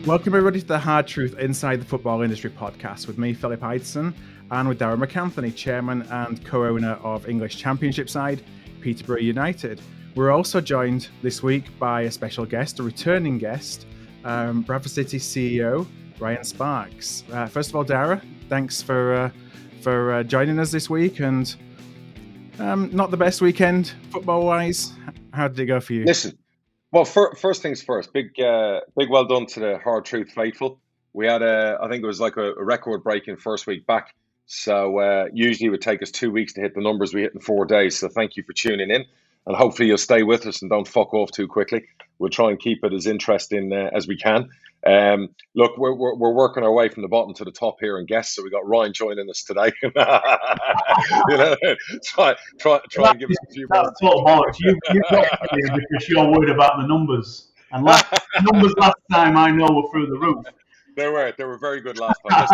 Welcome everybody to the Hard Truth Inside the Football Industry podcast with me, Phil Ideson, and with Darragh MacAnthony, chairman and co-owner of English Championship side, Peterborough United. We're also joined this week by a special guest, a returning guest, Bradford City CEO, Ryan Sparks. First of all, Darragh, thanks for joining us this week, and not the best weekend football-wise. How did it go for you? Listen, well, first things first, big well done to the Hard Truth faithful. We had I think it was like a record-breaking first week back. So usually it would take us 2 weeks to hit the numbers we hit in 4 days. So thank you for tuning in, and hopefully you'll stay with us and don't fuck off too quickly. We'll try and keep it as interesting as we can. Look, we're working our way from the bottom to the top here in guests. So we got Ryan joining us today. You know, try and give us a few That's minutes. sort of bollocks. You got here because you're worried about the numbers. And numbers last time I know were through the roof. They were very good last time.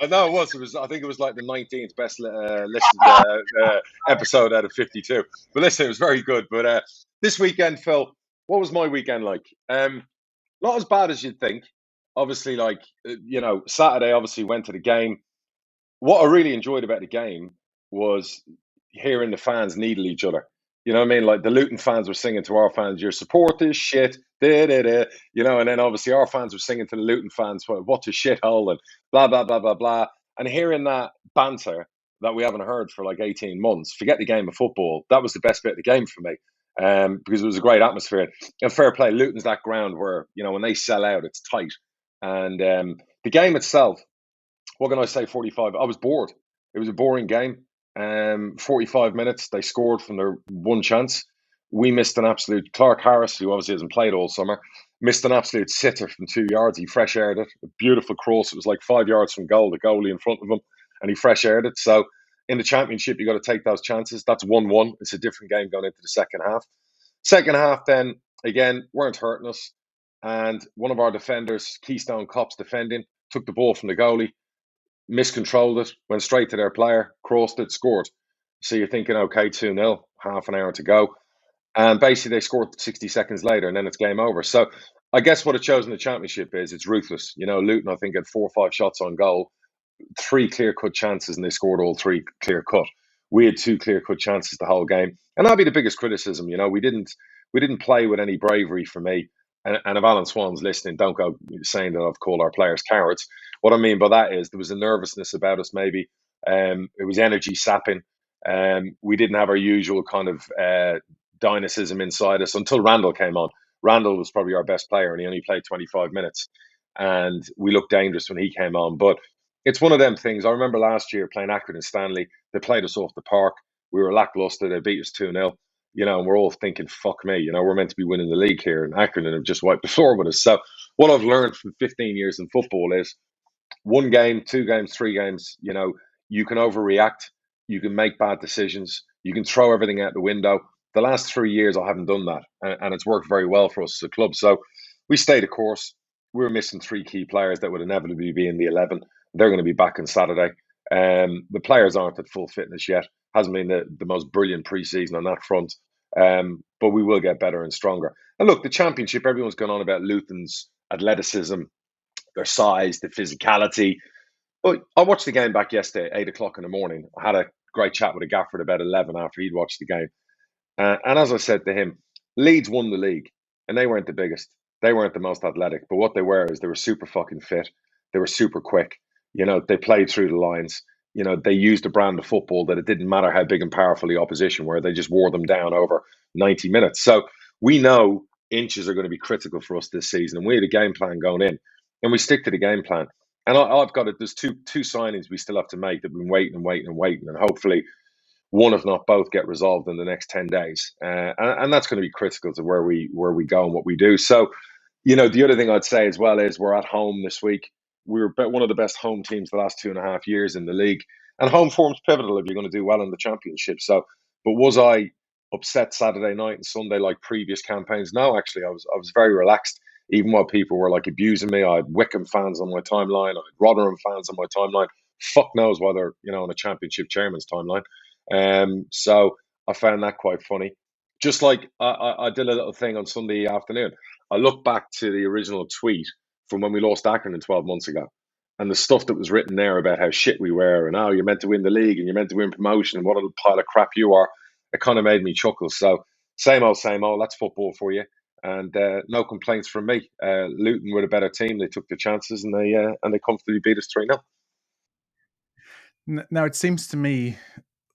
Listen, I think it was like the 19th best listened episode out of 52. But listen, it was very good. But this weekend, Phil, what was my weekend like? Not as bad as you'd think. Obviously, Saturday obviously went to the game. What I really enjoyed about the game was hearing the fans needle each other. You know what I mean? Like the Luton fans were singing to our fans, "Your support is shit," you know, and then obviously our fans were singing to the Luton fans, "What a shithole," and blah, blah, blah, blah, blah. And hearing that banter that we haven't heard for like 18 months, forget the game of football, that was the best bit of the game for me, because it was a great atmosphere. And fair play, Luton's that ground where, you know, when they sell out, it's tight. And the game itself, what can I say, 45, I was bored. It was a boring game. 45 minutes, they scored from their one chance. We missed an absolute, Clark Harris, who obviously hasn't played all summer, missed an absolute sitter from 2 yards. He fresh aired it, a beautiful cross. It was like 5 yards from goal, the goalie in front of him, and he fresh aired it. So in the championship, you got to take those chances. That's 1-1. It's a different game going into the second half. Second half, then again, weren't hurting us. And one of our defenders, Keystone Cops defending, took the ball from the goalie, miscontrolled it, went straight to their player, crossed it, scored. So you're thinking, okay, 2-0, half an hour to go. And basically they scored 60 seconds later, and then it's game over. So I guess what it shows in the championship is it's ruthless. You know, Luton, I think, had 4 or 5 shots on goal, 3 clear-cut chances, and they scored all 3 clear-cut. We had 2 clear-cut chances the whole game. And that'd be the biggest criticism. You know, we didn't play with any bravery for me. And if Alan Swan's listening, don't go saying that I've called our players cowards. What I mean by that is there was a nervousness about us, maybe. It was energy sapping. We didn't have our usual kind of dynamism inside us until Randall came on. Randall was probably our best player, and he only played 25 minutes. And we looked dangerous when he came on. But it's one of them things. I remember last year playing Accrington Stanley. They played us off the park. We were lackluster. They beat us 2-0. You know, and we're all thinking, fuck me, you know, we're meant to be winning the league here. And Accrington have just wiped the floor with us. So what I've learned from 15 years in football is 1 game, 2 games, 3 games, you know, you can overreact. You can make bad decisions. You can throw everything out the window. The last 3 years, I haven't done that. And it's worked very well for us as a club. So we stayed the course. We were missing 3 key players that would inevitably be in the 11. They're going to be back on Saturday. The players aren't at full fitness yet. Hasn't been the most brilliant preseason on that front. But we will get better and stronger. And look, the championship, everyone's gone on about Luton's athleticism, their size, the physicality. But I watched the game back yesterday at 8 o'clock in the morning. I had a great chat with a gaffer at about 11 after he'd watched the game. And as I said to him, Leeds won the league, and they weren't the biggest. They weren't the most athletic. But what they were is they were super fucking fit. They were super quick. You know, they played through the lines. You know, they used a brand of football that it didn't matter how big and powerful the opposition were. They just wore them down over 90 minutes. So we know inches are going to be critical for us this season. And we had a game plan going in. And we stick to the game plan. And I've got it. There's two signings we still have to make that we've been waiting. And hopefully one, if not both, get resolved in the next 10 days. And that's going to be critical to where we go and what we do. So, you know, the other thing I'd say as well is we're at home this week. We were one of the best home teams the last 2.5 years in the league. And home form's pivotal if you're going to do well in the championship. So, but was I upset Saturday night and Sunday like previous campaigns? No, actually, I was very relaxed. Even while people were like abusing me, I had Wickham fans on my timeline. I had Rotherham fans on my timeline. Fuck knows why they're, you know, on a championship chairman's timeline. So I found that quite funny. Just like I did a little thing on Sunday afternoon. I looked back to the original tweet from when we lost Accrington 12 months ago. And the stuff that was written there about how shit we were and you're meant to win the league and you're meant to win promotion and what a pile of crap you are, it kind of made me chuckle. So same old, that's football for you. And no complaints from me. Luton were a better team. They took their chances and they comfortably beat us 3-0. Now, it seems to me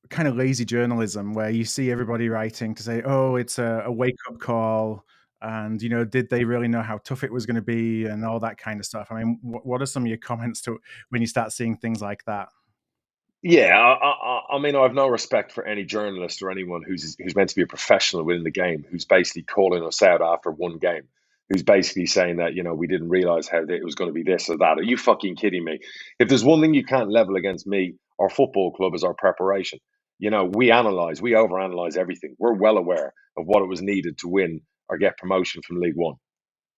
kind of lazy journalism where you see everybody writing to say, oh, it's a wake-up call. And, did they really know how tough it was going to be and all that kind of stuff? I mean, what are some of your comments to when you start seeing things like that? Yeah, I mean, I have no respect for any journalist or anyone who's meant to be a professional within the game, who's basically calling us out after one game, who's basically saying that, we didn't realize how it was going to be this or that. Are you fucking kidding me? If there's one thing you can't level against me, our football club, is our preparation. We overanalyze everything. We're well aware of what it was needed to win or get promotion from League One.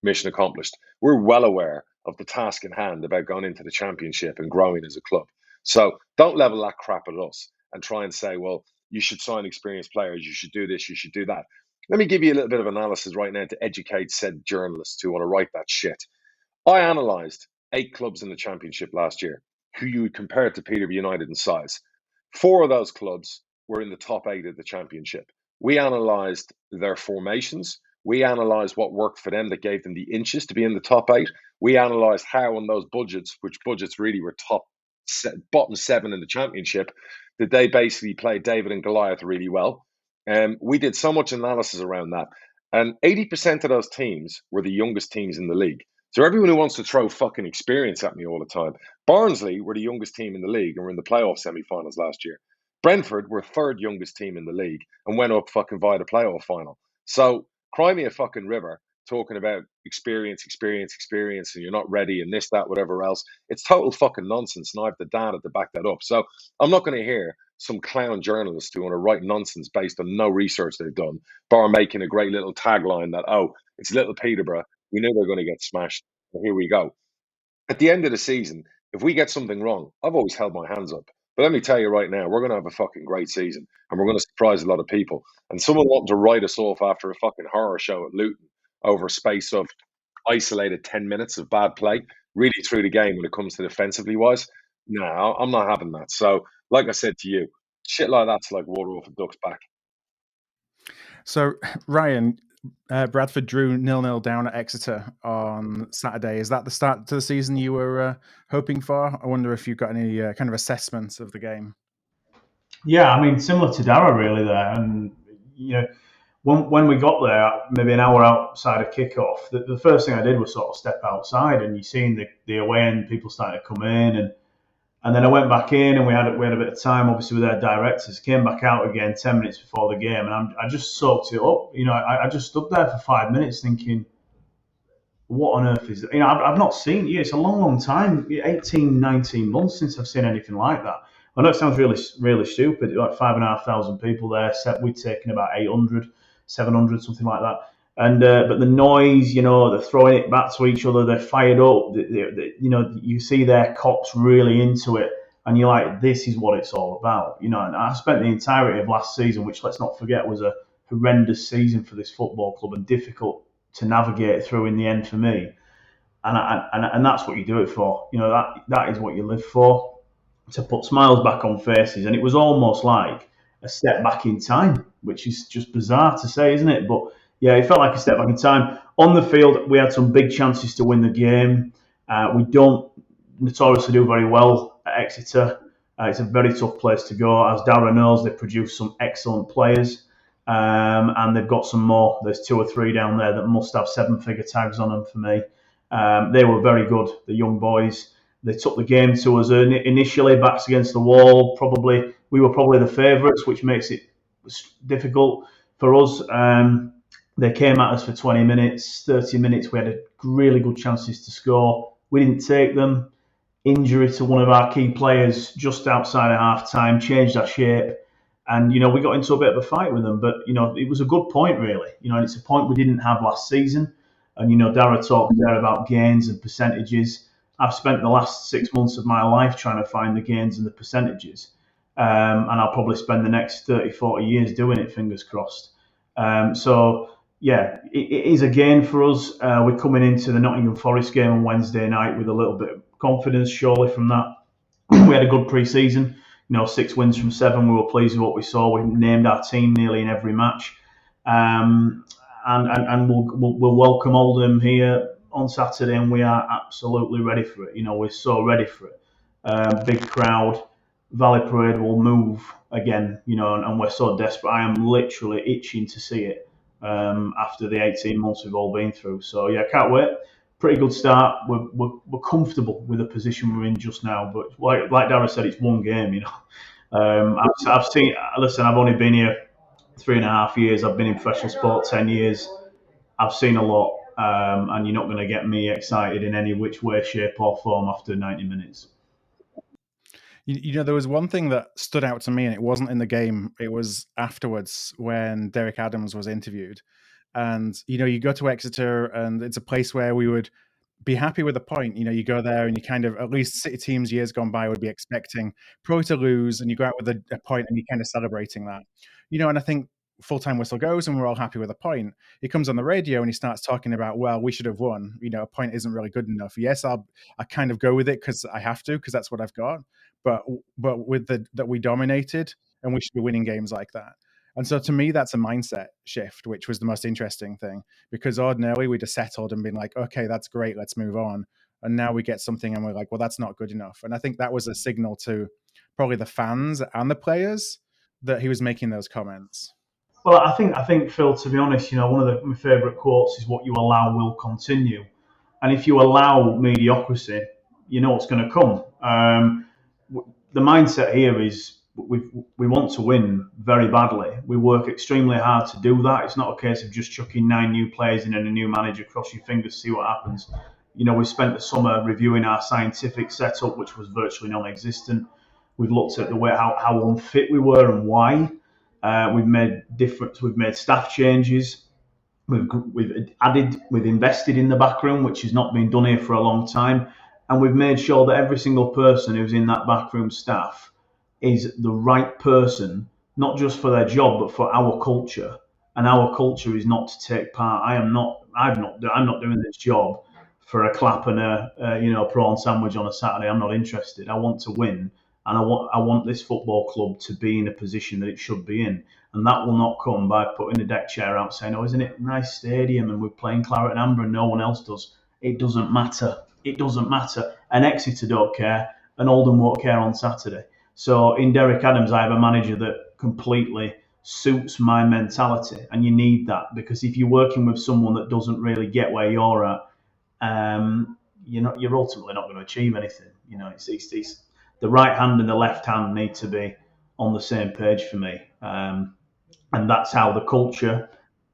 Mission accomplished. We're well aware of the task in hand about going into the Championship and growing as a club. So don't level that crap at us and try and say, well, you should sign experienced players, you should do this, you should do that. Let me give you a little bit of analysis right now to educate said journalists who want to write that shit. I analysed 8 clubs in the Championship last year who you would compare to Peterborough United in size. 4 of those clubs were in the top 8 of the Championship. We analysed their formations. We analysed what worked for them that gave them the inches to be in the top 8. We analysed how on those budgets, which budgets really were bottom 7 in the Championship, that they basically played David and Goliath really well. We did so much analysis around that. And 80% of those teams were the youngest teams in the league. So everyone who wants to throw fucking experience at me all the time, Barnsley were the youngest team in the league and were in the playoff semi-finals last year. Brentford were 3rd youngest team in the league and went up fucking via the playoff final. So cry me a fucking river talking about experience, and you're not ready and this, that, whatever else. It's total fucking nonsense, and I have the data to back that up. So I'm not going to hear some clown journalists who want to write nonsense based on no research they've done, bar making a great little tagline that, it's little Peterborough. We knew they were going to get smashed. Well, here we go. At the end of the season, if we get something wrong, I've always held my hands up. But let me tell you right now, we're going to have a fucking great season and we're going to surprise a lot of people. And someone wanting to write us off after a fucking horror show at Luton over a space of isolated 10 minutes of bad play, really through the game when it comes to defensively wise, no, I'm not having that. So, like I said to you, shit like that's like water off a duck's back. So, Ryan, Bradford drew 0-0 down at Exeter on Saturday. Is that the start to the season you were hoping for? I wonder if you've got any kind of assessments of the game. Yeah, I mean, similar to Darragh really there. And, when we got there, maybe an hour outside of kickoff, the first thing I did was sort of step outside, and you're seeing the away end people starting to come in, and then I went back in, and we had a bit of time, obviously, with our directors. Came back out again 10 minutes before the game, and I just soaked it up. I just stood there for 5 minutes thinking, what on earth is it? I've not seen, it's a long time, 18, 19 months since I've seen anything like that. I know it sounds really, really stupid, like 5,500 people there, we'd taken about 800, 700, something like that. And but the noise, they're throwing it back to each other, they're fired up, you see their cops really into it, and you're like, this is what it's all about, And I spent the entirety of last season, which let's not forget was a horrendous season for this football club and difficult to navigate through in the end for me. And that's what you do it for. That is what you live for, to put smiles back on faces. And it was almost like a step back in time, which is just bizarre to say, isn't it? But yeah, it felt like a step back in time. On the field, we had some big chances to win the game. We don't notoriously do very well at Exeter. It's a very tough place to go. As Darragh knows, they produce some excellent players. And they've got some more. There's 2 or 3 down there that must have 7-figure tags on them for me. They were very good, the young boys. They took the game to us initially, backs against the wall. We were probably the favourites, which makes it difficult for us. They came at us for 20 minutes, 30 minutes. We had really good chances to score. We didn't take them. Injury to one of our key players just outside of half-time changed our shape. And, we got into a bit of a fight with them. But, it was a good point, really. And it's a point we didn't have last season. And, Darragh talked there about gains and percentages. I've spent the last 6 months of my life trying to find the gains and the percentages. And I'll probably spend the next 30, 40 years doing it, fingers crossed. So, yeah, it is a gain for us. We're coming into the Nottingham Forest game on Wednesday night with a little bit of confidence, surely, from that. We had a good pre-season, 6 wins from 7. We were pleased with what we saw. We named our team nearly in every match, um, and we'll welcome Oldham here on Saturday, and we are absolutely ready for it. We're so ready for it. Big crowd, Valley Parade will move again, and we're so desperate. I am literally itching to see it after the 18 months we've all been through. So yeah, can't wait. Pretty good start. We're comfortable with the position we're in just now, but like Darragh said, it's one game. I've seen. Listen, I've only been here 3.5 years. I've been in professional sport 10 years. I've seen a lot, and you're not going to get me excited in any which way, shape, or form after 90 minutes. There was one thing that stood out to me, and it wasn't in the game. It was afterwards when Derek Adams was interviewed. And, you go to Exeter, and it's a place where we would be happy with a point. You go there and you kind of, at least City teams years gone by would be expecting probably to lose, and you go out with a point and you're kind of celebrating that. And I think full-time whistle goes and we're all happy with a point. He comes on the radio and he starts talking about, well, we should have won. A point isn't really good enough. Yes, I kind of go with it because I have to, because that's what I've got. But with that we dominated, and we should be winning games like that. And so to me, that's a mindset shift, which was the most interesting thing, because ordinarily we'd have settled and been like, okay, that's great, let's move on. And now we get something and we're like, well, that's not good enough. And I think that was a signal to probably the fans and the players that he was making those comments. Well, I think Phil, to be honest, one of my favourite quotes is, "What you allow will continue," and if you allow mediocrity, you know what's going to come. The mindset here is we want to win very badly. We work extremely hard to do that. It's not a case of just chucking 9 new players in and a new manager, cross your fingers, see what happens. We spent the summer reviewing our scientific setup, which was virtually non-existent. We've looked at the way how unfit we were and why. We've made staff changes. We've invested in the back room, which has not been done here for a long time, and we've made sure that every single person who's in that backroom staff is the right person, not just for their job, but for our culture. And our culture is not to take part. I'm not doing this job for a clap and a prawn sandwich on a Saturday. I'm not interested. I want to win, and I want this football club to be in a position that it should be in. And that will not come by putting a deck chair out saying, "Oh, isn't it a nice stadium and we're playing claret and amber and no one else does." It doesn't matter. It doesn't matter. And Exeter don't care, and Oldham won't care on Saturday. So in Derek Adams, I have a manager that completely suits my mentality, and you need that, because if you're working with someone that doesn't really get where you're at, you're ultimately not going to achieve anything. It's the right hand and the left hand need to be on the same page for me, and that's how the culture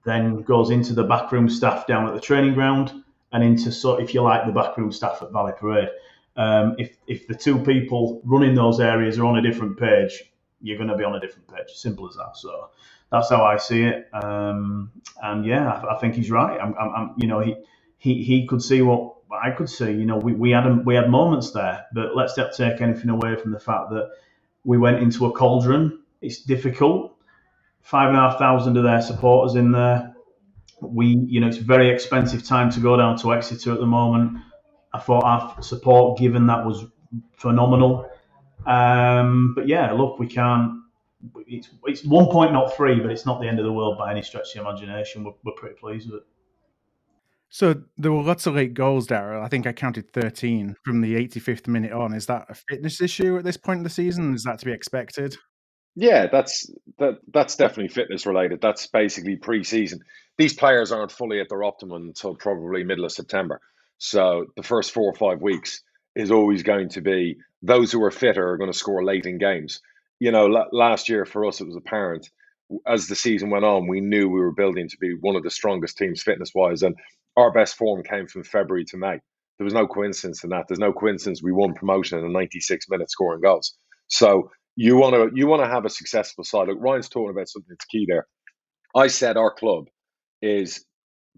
then goes into the backroom staff down at the training ground, and into, so if you like, the backroom staff at Valley Parade. If the two people running those areas are on a different page, you're going to be on a different page. Simple as that. So that's how I see it. And yeah, I think he's right. He could see what I could see. We had moments there, but let's not take anything away from the fact that we went into a cauldron. It's difficult. 5,500 of their supporters in there. It's a very expensive time to go down to Exeter at the moment. I thought our support given that was phenomenal. But yeah, look, we can't. It's 1 point, not 3, but it's not the end of the world by any stretch of the imagination. We're pretty pleased with it. So there were lots of late goals, Darragh. I think I counted 13 from the 85th minute on. Is that a fitness issue at this point in the season? Is that to be expected? Yeah, that's definitely fitness related. That's basically pre-season. These players aren't fully at their optimum until probably middle of September. So the first 4 or 5 weeks is always going to be those who are fitter are going to score late in games. Last year for us, it was apparent as the season went on, we knew we were building to be one of the strongest teams fitness wise, and our best form came from February to May. There was no coincidence in that. There's no coincidence we won promotion in a 96 minute scoring goals. So you want to have a successful side. Look, Ryan's talking about something that's key there. I said our club is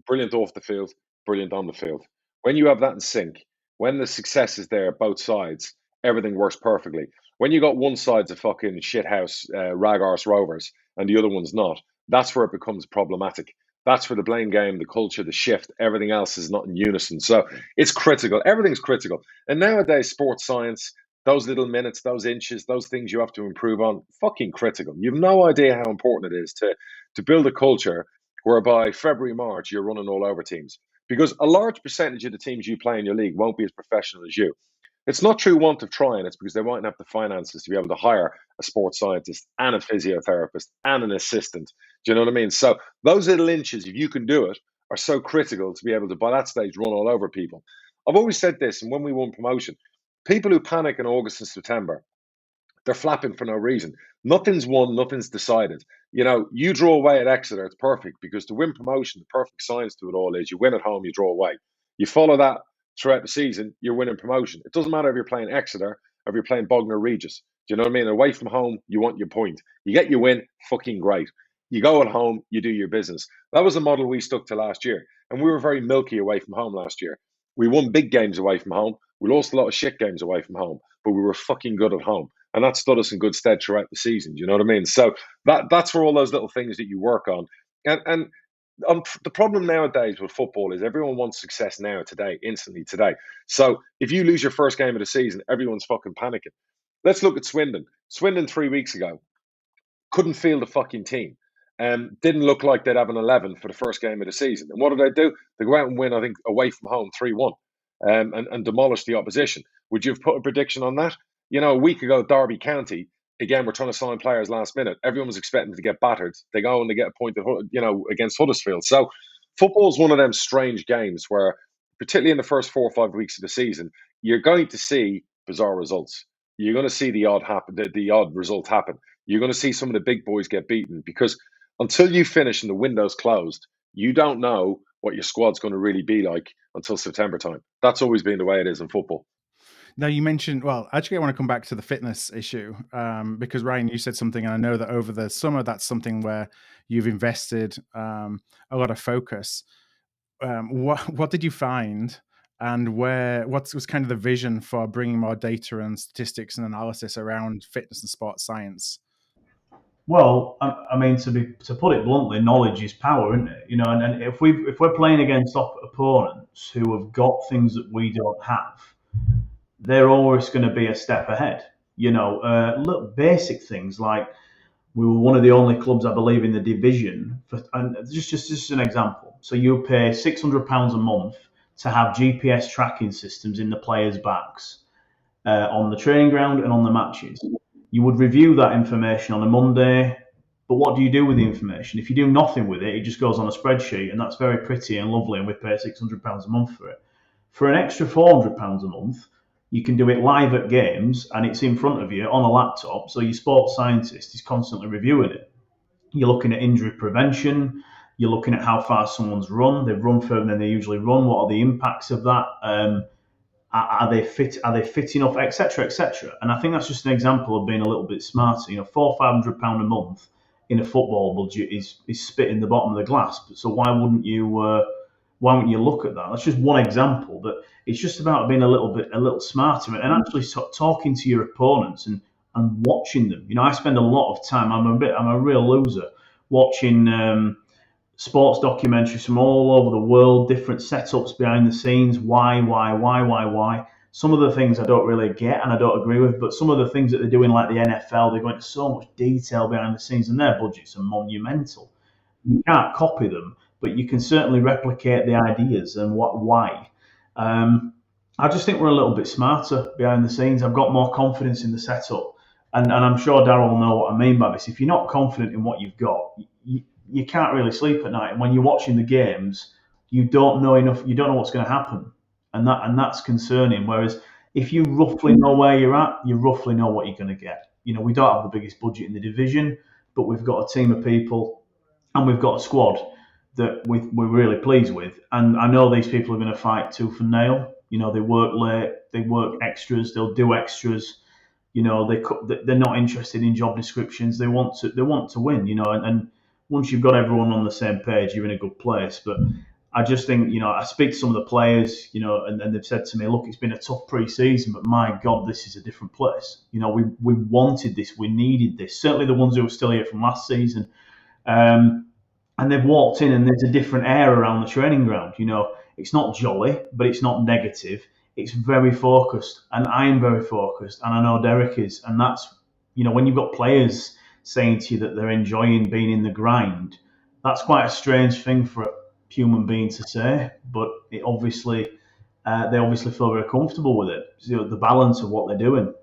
brilliant off the field, brilliant on the field. When you have that in sync, when the success is there, both sides, everything works perfectly. When you got one side's a fucking shithouse rag arse Rovers and the other one's not, that's where it becomes problematic. That's for the blame game, the culture, the shift. Everything else is not in unison. So it's critical. Everything's critical. And nowadays, sports science, those little minutes, those inches, those things you have to improve on, fucking critical. You've no idea how important it is to build a culture whereby February, March, you're running all over teams. Because a large percentage of the teams you play in your league won't be as professional as you. It's not through want of trying, it's because they won't have the finances to be able to hire a sports scientist and a physiotherapist and an assistant. Do you know what I mean? So those little inches, if you can do it, are so critical to be able to, by that stage, run all over people. I've always said this, and when we won promotion, people who panic in August and September, they're flapping for no reason. Nothing's won, nothing's decided. You know, you draw away at Exeter, it's perfect, because to win promotion, the perfect science to it all is you win at home, you draw away. You follow that throughout the season, you're winning promotion. It doesn't matter if you're playing Exeter or if you're playing Bognor Regis. Do you know what I mean? Away from home, you want your point. You get your win, fucking great. You go at home, you do your business. That was the model we stuck to last year. And we were very milky away from home last year. We won big games away from home. We lost a lot of shit games away from home, but we were fucking good at home. And that stood us in good stead throughout the season. Do you know what I mean? So that's for all those little things that you work on. And the problem nowadays with football is everyone wants success now, today, instantly today. So if you lose your first game of the season, everyone's fucking panicking. Let's look at Swindon. Swindon 3 weeks ago couldn't field a fucking team. Didn't look like they'd have an 11 for the first game of the season. And what did they do? They go out and win, I think, away from home 3-1 and demolish the opposition. Would you have put a prediction on that? You know, a week ago, Derby County, again, we're trying to sign players last minute. Everyone was expecting to get battered. They go and they get a point, against Huddersfield. So football is one of them strange games where, particularly in the first 4 or 5 weeks of the season, you're going to see bizarre results. You're going to see the odd result happen. You're going to see some of the big boys get beaten because until you finish and the window's closed, you don't know what your squad's going to really be like until September time. That's always been the way it is in football. Now, you mentioned, well, actually, I want to come back to the fitness issue because, Ryan, you said something, and I know that over the summer, that's something where you've invested a lot of focus. What did you find, and what was kind of the vision for bringing more data and statistics and analysis around fitness and sports science? Well, I mean, to put it bluntly, knowledge is power, isn't it? You know, and if we're playing against opponents who have got things that we don't have, they're always going to be a step ahead. You know, look, basic things like we were one of the only clubs, I believe, in the division. And just an example. So you pay £600 a month to have GPS tracking systems in the players' backs on the training ground and on the matches. You would review that information on a Monday, but what do you do with the information? If you do nothing with it, it just goes on a spreadsheet, and that's very pretty and lovely, and we pay £600 a month for it. For an extra £400 a month, you can do it live at games, and it's in front of you on a laptop, so your sports scientist is constantly reviewing it. You're looking at injury prevention, you're looking at how far someone's run, they've run further than they usually run, what are the impacts of that, are they fit enough, etc., etc. And I think that's just an example of being a little bit smarter. You know, £400-500 a month in a football budget is spitting the bottom of the glass. So why wouldn't you look at that? That's just one example, but it's just about being a little smarter and actually talking to your opponents and watching them. You know, I spend a lot of time. I'm a real loser watching sports documentaries from all over the world, different setups behind the scenes. Why? Some of the things I don't really get and I don't agree with, but some of the things that they're doing, like the NFL, they go into so much detail behind the scenes, and their budgets are monumental. You can't copy them, but you can certainly replicate the ideas and why. I just think we're a little bit smarter behind the scenes. I've got more confidence in the setup, and I'm sure Darragh will know what I mean by this. If you're not confident in what you've got, you can't really sleep at night. And when you're watching the games, you don't know enough. You don't know what's going to happen, and that's concerning. Whereas if you roughly know where you're at, you roughly know what you're going to get. You know, we don't have the biggest budget in the division, but we've got a team of people, and we've got a squad that we're really pleased with. And I know these people are going to fight tooth and nail. You know, they work late, they work extras, they'll do extras. You know, they're not interested in job descriptions. They want to win. You know, and once you've got everyone on the same page, you're in a good place. But I just think, you know, I speak to some of the players, you know, and they've said to me, look, it's been a tough pre-season, but my God, this is a different place. You know, we wanted this, we needed this. Certainly the ones who were still here from last season. and they've walked in and there's a different air around the training ground. It's not jolly, but it's not negative. It's very focused, and I am very focused, and I know Derek is. And that's, when you've got players saying to you that they're enjoying being in the grind, that's quite a strange thing for a human being to say, but they obviously feel very comfortable with it. The balance of what they're doing.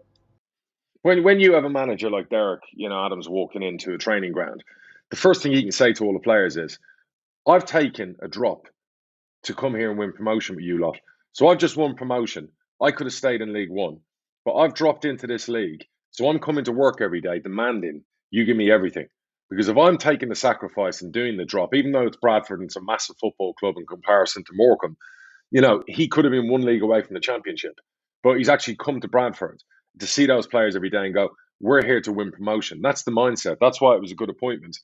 When you have a manager like Derek, Adams walking into a training ground, the first thing he can say to all the players is, I've taken a drop to come here and win promotion with you lot. So I've just won promotion. I could have stayed in League One, but I've dropped into this league. So I'm coming to work every day demanding you give me everything. Because if I'm taking the sacrifice and doing the drop, even though it's Bradford and it's a massive football club in comparison to Morecambe, he could have been one league away from the championship. But he's actually come to Bradford to see those players every day and go, we're here to win promotion. That's the mindset. That's why it was a good appointment.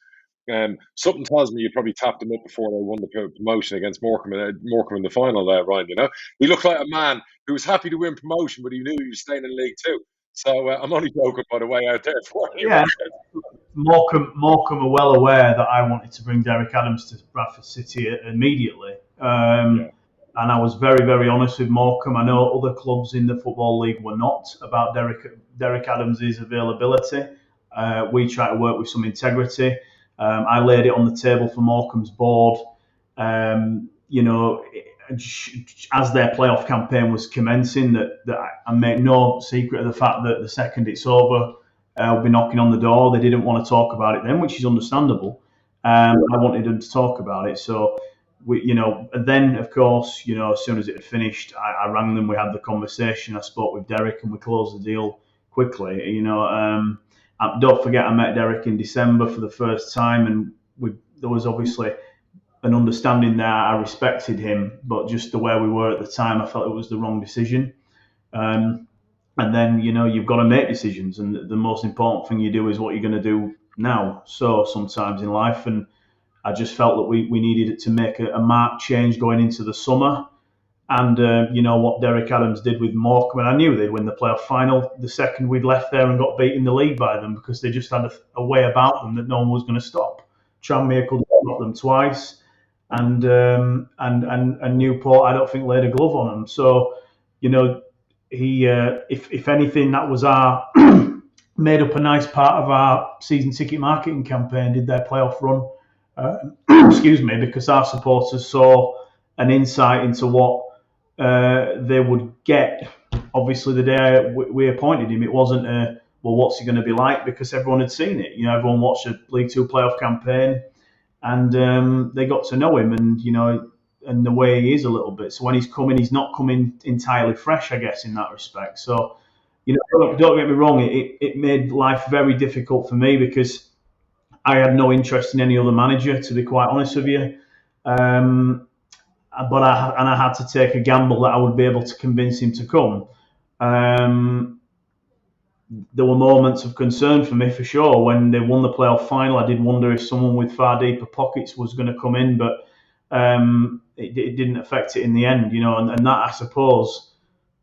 Something tells me you probably tapped him up before they won the promotion against Morecambe in the final there, Ryan. He looked like a man who was happy to win promotion, but he knew he was staying in League Two. So I'm only joking, by the way, out there for you. Yeah, Morecambe are well aware that I wanted to bring Derek Adams to Bradford City immediately. And I was very, very honest with Morecambe. I know other clubs in the Football League were not about Derek Adams' availability. We try to work with some integrity. I laid it on the table for Morecambe's board. As their playoff campaign was commencing, that I make no secret of the fact that the second it's over, we'll be knocking on the door. They didn't want to talk about it then, which is understandable. I wanted them to talk about it. So, then of course, as soon as it had finished, I rang them. We had the conversation. I spoke with Derek, and we closed the deal quickly. Don't forget, I met Derek in December for the first time, and there was obviously an understanding there. I respected him, but just the way we were at the time, I felt it was the wrong decision. And then, you've got to make decisions, and the most important thing you do is what you're going to do now. So sometimes in life, and I just felt that we needed to make a marked change going into the summer. And what Derek Adams did with Morecambe, and I knew they'd win the playoff final the second we'd left there and got beat in the league by them, because they just had a way about them that no one was going to stop. Tranmere could stop them twice, and Newport, I don't think, laid a glove on them. So, he, if anything, that was our made up a nice part of our season ticket marketing campaign. Did their playoff run? Excuse me, because our supporters saw an insight into what they would get. Obviously, the day we appointed him, it wasn't what's he going to be like, because everyone had seen it. Everyone watched a League Two playoff campaign, and they got to know him, and the way he is a little bit. So when he's not coming entirely fresh, I guess, in that respect. So, don't get me wrong, it made life very difficult for me, because I had no interest in any other manager, to be quite honest with you. But I had to take a gamble that I would be able to convince him to come. There were moments of concern for me, for sure. When they won the playoff final, I did wonder if someone with far deeper pockets was going to come in, but it didn't affect it in the end, and that, I suppose,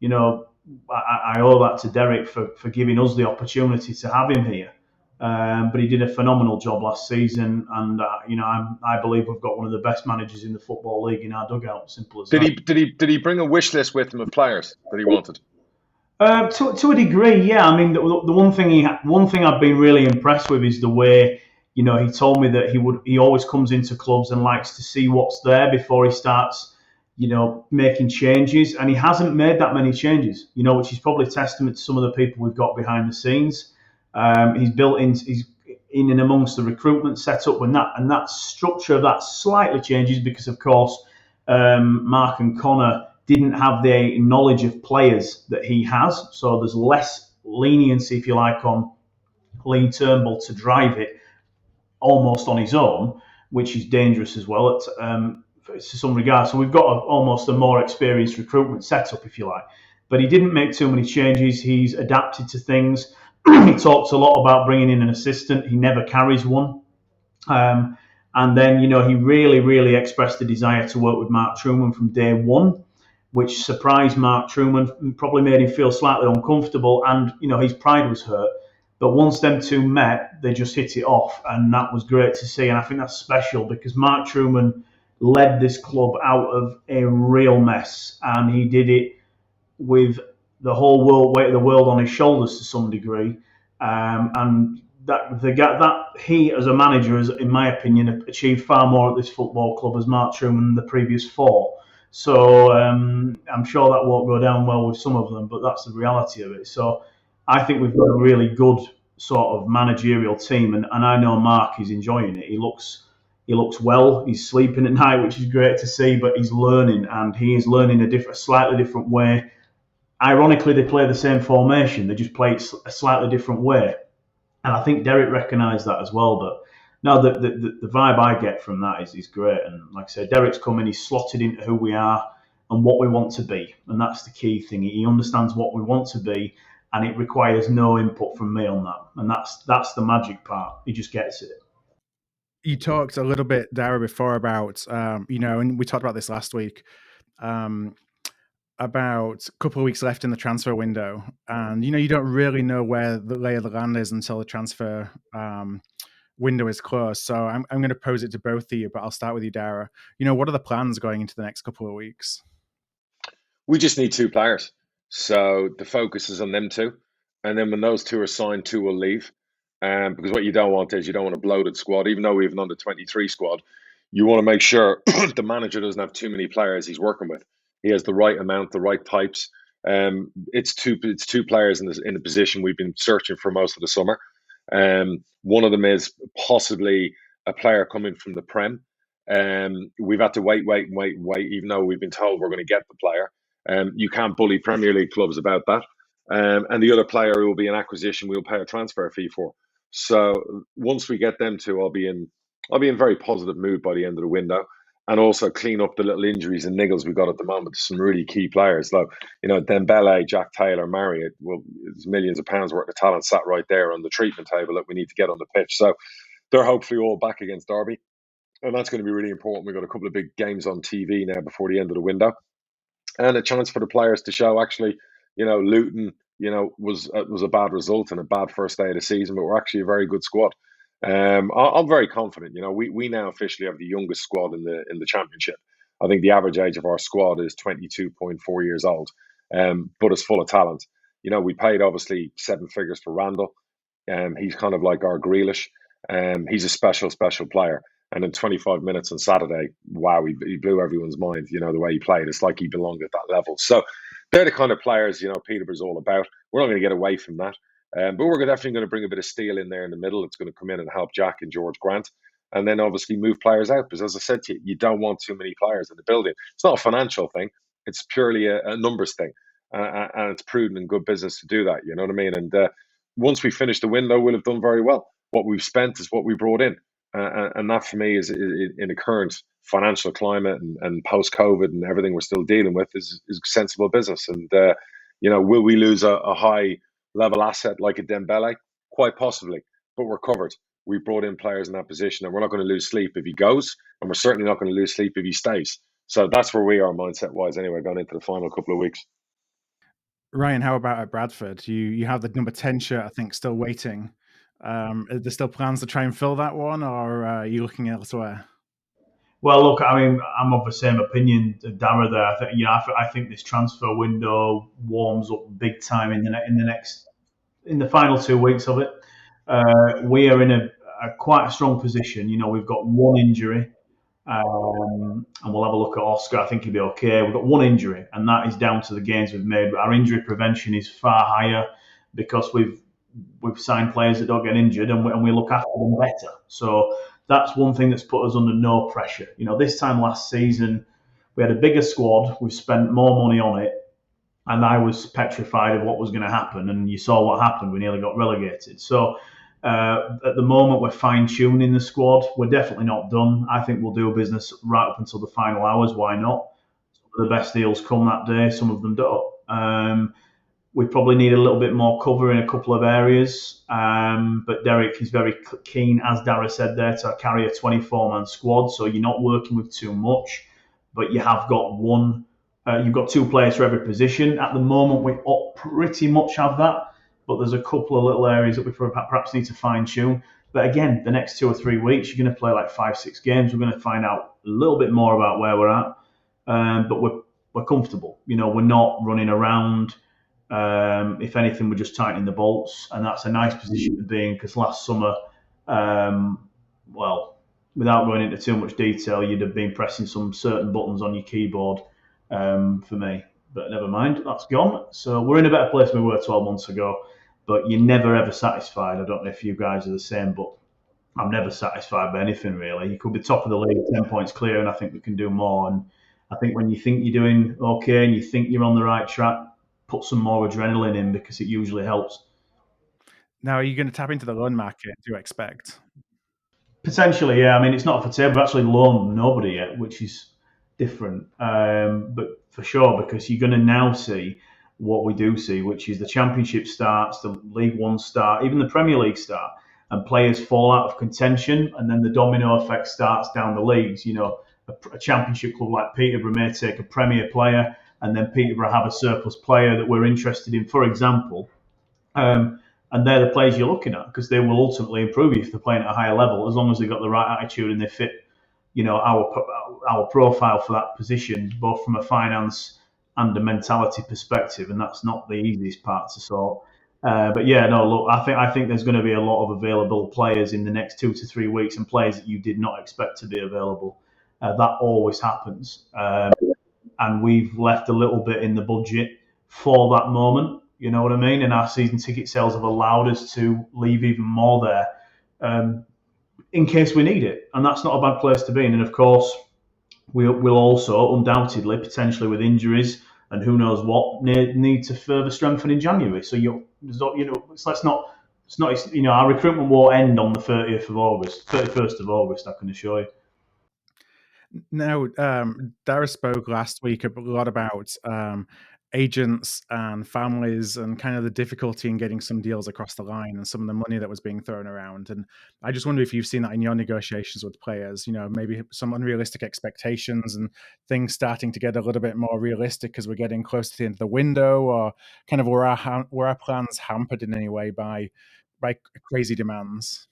I owe that to Derek for giving us the opportunity to have him here. But he did a phenomenal job last season, and I believe we've got one of the best managers in the Football League in our dugout. Simple as that. Did he bring a wish list with him of players that he wanted? To a degree, yeah. I mean, the one thing I've been really impressed with is the way, he told me that he always comes into clubs and likes to see what's there before he starts, making changes, and he hasn't made that many changes, which is probably a testament to some of the people we've got behind the scenes. He's built in. He's in and amongst the recruitment setup, and that structure of that slightly changes because, of course, Mark and Connor didn't have the knowledge of players that he has, so there's less leniency, if you like, on Lee Turnbull to drive it almost on his own, which is dangerous as well to some regard. So we've got almost a more experienced recruitment setup, if you like. But he didn't make too many changes. He's adapted to things. He talks a lot about bringing in an assistant. He never carries one. And then, he really, really expressed the desire to work with Mark Truman from day one, which surprised Mark Truman, probably made him feel slightly uncomfortable. And, his pride was hurt. But once them two met, they just hit it off, and that was great to see. And I think that's special because Mark Trueman led this club out of a real mess, and he did it with the whole weight of the world on his shoulders to some degree. And that he, as a manager, has, in my opinion, achieved far more at this football club as Mark Trueman the previous four. So I'm sure that won't go down well with some of them, but that's the reality of it. So I think we've got a really good sort of managerial team, and I know Mark is enjoying it. He looks well. He's sleeping at night, which is great to see. But he's learning, and he is learning a slightly different way. Ironically, they play the same formation. They just play it a slightly different way, and I think Derek recognised that as well. But no, the vibe I get from that is great. And like I said, Derek's come in. He's slotted into who we are and what we want to be, and that's the key thing. He understands what we want to be, and it requires no input from me on that. And that's the magic part. He just gets it. You talked a little bit, Darragh, before about, and we talked about this last week, about a couple of weeks left in the transfer window. And, you don't really know where the lay of the land is until the transfer window is closed. So I'm going to pose it to both of you, but I'll start with you, Darragh. What are the plans going into the next couple of weeks? We just need 2 players. So the focus is on them 2. And then when those 2 are signed, 2 will leave. Because what you don't want is you don't want a bloated squad. Even though we have an under-23 squad, you want to make sure the manager doesn't have too many players he's working with. He has the right amount, the right types. It's two players in the position we've been searching for most of the summer. One of them is possibly a player coming from the Prem. We've had to wait, even though we've been told we're going to get the player. You can't bully Premier League clubs about that. And the other player who will be an acquisition, we'll pay a transfer fee for. So once we get them 2, I'll be in very positive mood by the end of the window, and also clean up the little injuries and niggles we've got at the moment to some really key players. Like, Dembele, Jack Taylor, Marriott, well, there's millions of pounds worth of talent sat right there on the treatment table that we need to get on the pitch. So they're hopefully all back against Derby, and that's going to be really important. We've got a couple of big games on TV now before the end of the window, and a chance for the players to show actually, Luton, was a bad result and a bad first day of the season, but we're actually a very good squad. I'm very confident. We now officially have the youngest squad in the championship. I think the average age of our squad is 22.4 years old, but it's full of talent. We paid obviously 7 figures for Randall. He's kind of like our Grealish. He's a special player. And in 25 minutes on Saturday, wow, he blew everyone's mind. The way he played, it's like he belonged at that level. So they're the kind of players Peterborough's all about. We're not going to get away from that. But we're definitely going to bring a bit of steel in there in the middle. It's going to come in and help Jack and George Grant. And then obviously move players out. Because as I said to you, you don't want too many players in the building. It's not a financial thing. It's purely a numbers thing. And it's prudent and good business to do that. You know what I mean? And once we finish the window, we'll have done very well. What we've spent is what we brought in. And that for me is in the current financial climate and post-COVID and everything we're still dealing with is sensible business. And, will we lose a high level asset like a Dembele? Quite possibly, but we're covered. We brought in players in that position, and we're not going to lose sleep if he goes, and we're certainly not going to lose sleep if he stays. So that's where we are mindset-wise anyway, going into the final couple of weeks. Ryan, how about at Bradford? You have the number 10 shirt, I think, still waiting. Are there still plans to try and fill that one, or are you looking elsewhere? Well, look, I mean, I'm of the same opinion, Darragh. There, I think this transfer window warms up big time in the final 2 weeks of it. We are in a quite a strong position. We've got 1 injury, and we'll have a look at Oscar. I think he'll be okay. We've got 1 injury, and that is down to the gains we've made. Our injury prevention is far higher because we've signed players that don't get injured, and we look after them better. So that's one thing that's put us under no pressure. This time last season, we had a bigger squad. We spent more money on it, and I was petrified of what was going to happen. And you saw what happened. We nearly got relegated. So at the moment, we're fine-tuning the squad. We're definitely not done. I think we'll do business right up until the final hours. Why not? Some of the best deals come that day. Some of them don't. We probably need a little bit more cover in a couple of areas. But Derek is very keen, as Darragh said there, to carry a 24-man squad. So you're not working with too much, but you have got you've got 2 players for every position. At the moment, we pretty much have that. but there's a couple of little areas that we perhaps need to fine tune. But again, the next 2 or 3 weeks, you're going to play like 5-6 games. We're going to find out a little bit more about where we're at, but we're comfortable. We're not running around. If anything, we're just tightening the bolts, and that's a nice position to be in, because last summer, without going into too much detail, you'd have been pressing some certain buttons on your keyboard for me. But never mind, that's gone. So we're in a better place than we were 12 months ago. But you're never ever satisfied. I don't know if you guys are the same, but I'm never satisfied by anything really. You could be top of the league, 10 points clear, and I think we can do more. And I think when you think you're doing okay and you think you're on the right track, put some more adrenaline in, because it usually helps. Now, are you going to tap into the loan market, do you expect? Potentially, yeah. I mean, it's not for table. We've actually loaned nobody yet, which is different. But for sure, because you're going to now see what we do see, which is the Championship starts, the League One start, even the Premier League start, and players fall out of contention, and then the domino effect starts down the leagues. A Championship club like Peterborough may take a Premier player, and then Peterborough have a surplus player that we're interested in, for example. And they're the players you're looking at, because they will ultimately improve you if they're playing at a higher level, as long as they've got the right attitude and they fit, our profile for that position, both from a finance and a mentality perspective, and that's not the easiest part to sort. But yeah, no, look, I think there's going to be a lot of available players in the next 2 to 3 weeks, and players that you did not expect to be available. That always happens, and we've left a little bit in the budget for that moment. You know what I mean? And our season ticket sales have allowed us to leave even more there, in case we need it, and that's not a bad place to be in. And of course, we'll also undoubtedly, potentially with injuries and who knows what, need to further strengthen in January. So our recruitment won't end on the 31st of August. I can assure you. Now, Darragh spoke last week a lot about agents and families and kind of the difficulty in getting some deals across the line and some of the money that was being thrown around. And I just wonder if you've seen that in your negotiations with players, maybe some unrealistic expectations and things starting to get a little bit more realistic because we're getting close to the end of the window, or kind of were our plans hampered in any way by crazy demands?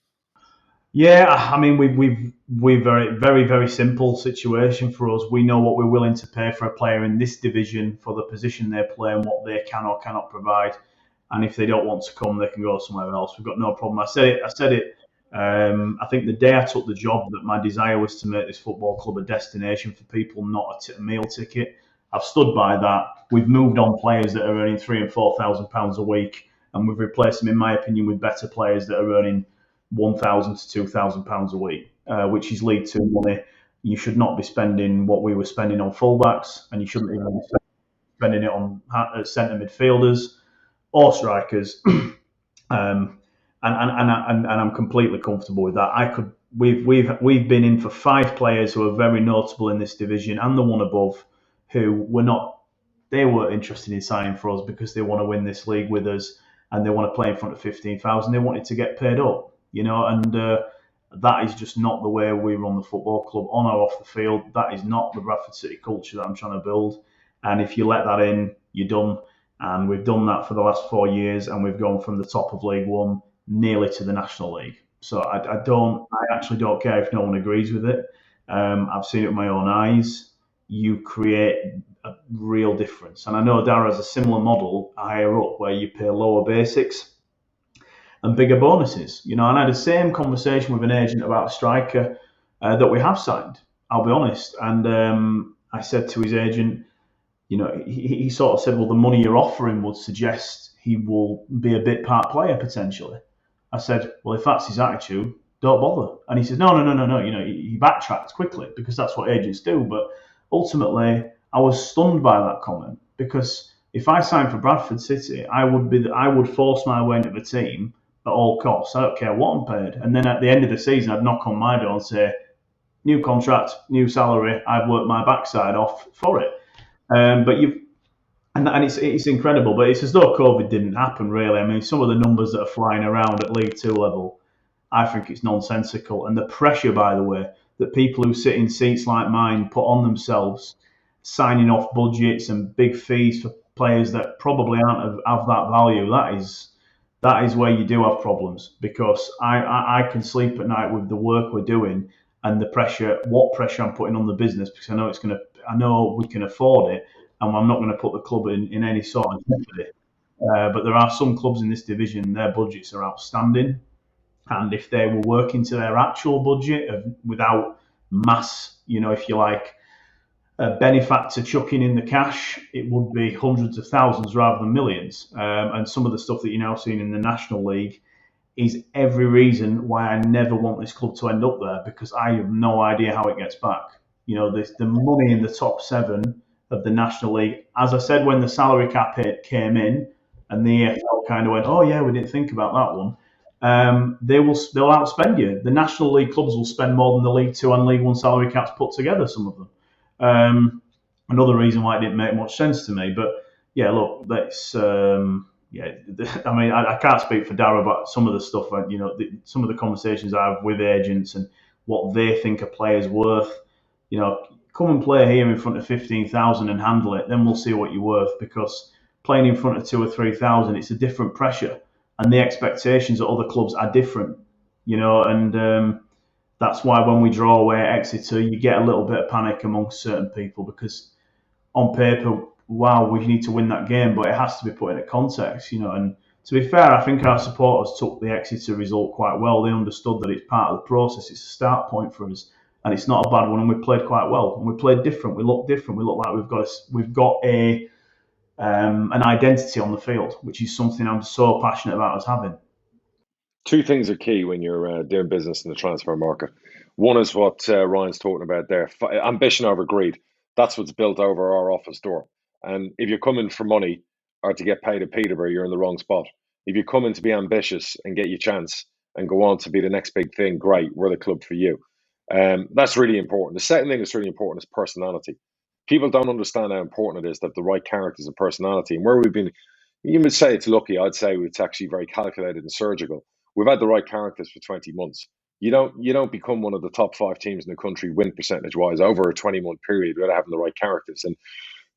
Yeah, I mean, we've very, very, very simple situation for us. We know what we're willing to pay for a player in this division for the position they play and what they can or cannot provide. And if they don't want to come, they can go somewhere else. We've got no problem. I said it. I think the day I took the job, that my desire was to make this football club a destination for people, not a meal ticket. I've stood by that. We've moved on players that are earning £3,000 and £4,000 a week, and we've replaced them, in my opinion, with better players that are earning £1,000 to £2,000 a week, which is League Two money. You should not be spending what we were spending on fullbacks, and you shouldn't even be spending it on centre midfielders or strikers. And I'm completely comfortable with that. We've been in for 5 players who are very notable in this division and the one above, who they weren't interested in signing for us because they want to win this league with us and they want to play in front of 15,000. They wanted to get paid up. And that is just not the way we run the football club, on or off the field. That is not the Bradford City culture that I'm trying to build. And if you let that in, you're done. And we've done that for the last 4 years, and we've gone from the top of League One nearly to the National League. So I actually don't care if no one agrees with it. I've seen it with my own eyes. You create a real difference. And I know Darragh has a similar model higher up, where you pay lower basics and bigger bonuses. And I had the same conversation with an agent about a striker that we have signed, I'll be honest. And I said to his agent, he sort of said, well, the money you're offering would suggest he will be a bit part player potentially. I said, well, if that's his attitude, don't bother. And he said, no. He backtracked quickly, because that's what agents do. But ultimately, I was stunned by that comment, because if I signed for Bradford City, I would force my way into the team at all costs. I don't care what I'm paid. And then at the end of the season, I'd knock on my door and say, new contract, new salary. I've worked my backside off for it. It's incredible. But it's as though COVID didn't happen, really. I mean, some of the numbers that are flying around at League Two level, I think it's nonsensical. And the pressure, by the way, that people who sit in seats like mine put on themselves, signing off budgets and big fees for players that probably aren't of that value, that is where you do have problems, because I can sleep at night with the work we're doing and the pressure, what pressure I'm putting on the business, because I know we can afford it, and I'm not going to put the club in any sort of jeopardy. But there are some clubs in this division, their budgets are outstanding, and if they were working to their actual budget without mass, if you like, a benefactor chucking in the cash, it would be hundreds of thousands rather than millions. And some of the stuff that you're now seeing in the National League is every reason why I never want this club to end up there, because I have no idea how it gets back. The money in the top 7 of the National League, as I said, when the salary cap hit came in and the EFL kind of went, oh yeah, we didn't think about that one. They'll outspend you. The National League clubs will spend more than the League Two and League One salary caps put together, some of them. Another reason why it didn't make much sense to me. But yeah, look, that's I can't speak for Darragh about some of the stuff. Some of the conversations I have with agents and what they think a player's worth. Come and play here in front of 15,000 and handle it. Then we'll see what you're worth, because playing in front of 2,000 or 3,000, it's a different pressure, and the expectations at other clubs are different. And that's why when we draw away at Exeter, you get a little bit of panic amongst certain people, because on paper, wow, we need to win that game, but it has to be put into context, And to be fair, I think our supporters took the Exeter result quite well. They understood that it's part of the process. It's a start point for us, and it's not a bad one. And we played quite well, and we played different. We look different. We look like we've got an identity on the field, which is something I'm so passionate about us having. Two things are key when you're doing business in the transfer market. One is what Ryan's talking about there: ambition over greed. That's what's built over our office door. And if you're coming for money or to get paid at Peterborough, you're in the wrong spot. If you're coming to be ambitious and get your chance and go on to be the next big thing, great, we're the club for you. That's really important. The second thing that's really important is personality. People don't understand how important it is to have the right characters and personality. And where we've been, you would say it's lucky. I'd say it's actually very calculated and surgical. We've had the right characters for 20 months. You don't become one of the top 5 teams in the country win percentage wise over a 20-month period without having the right characters. And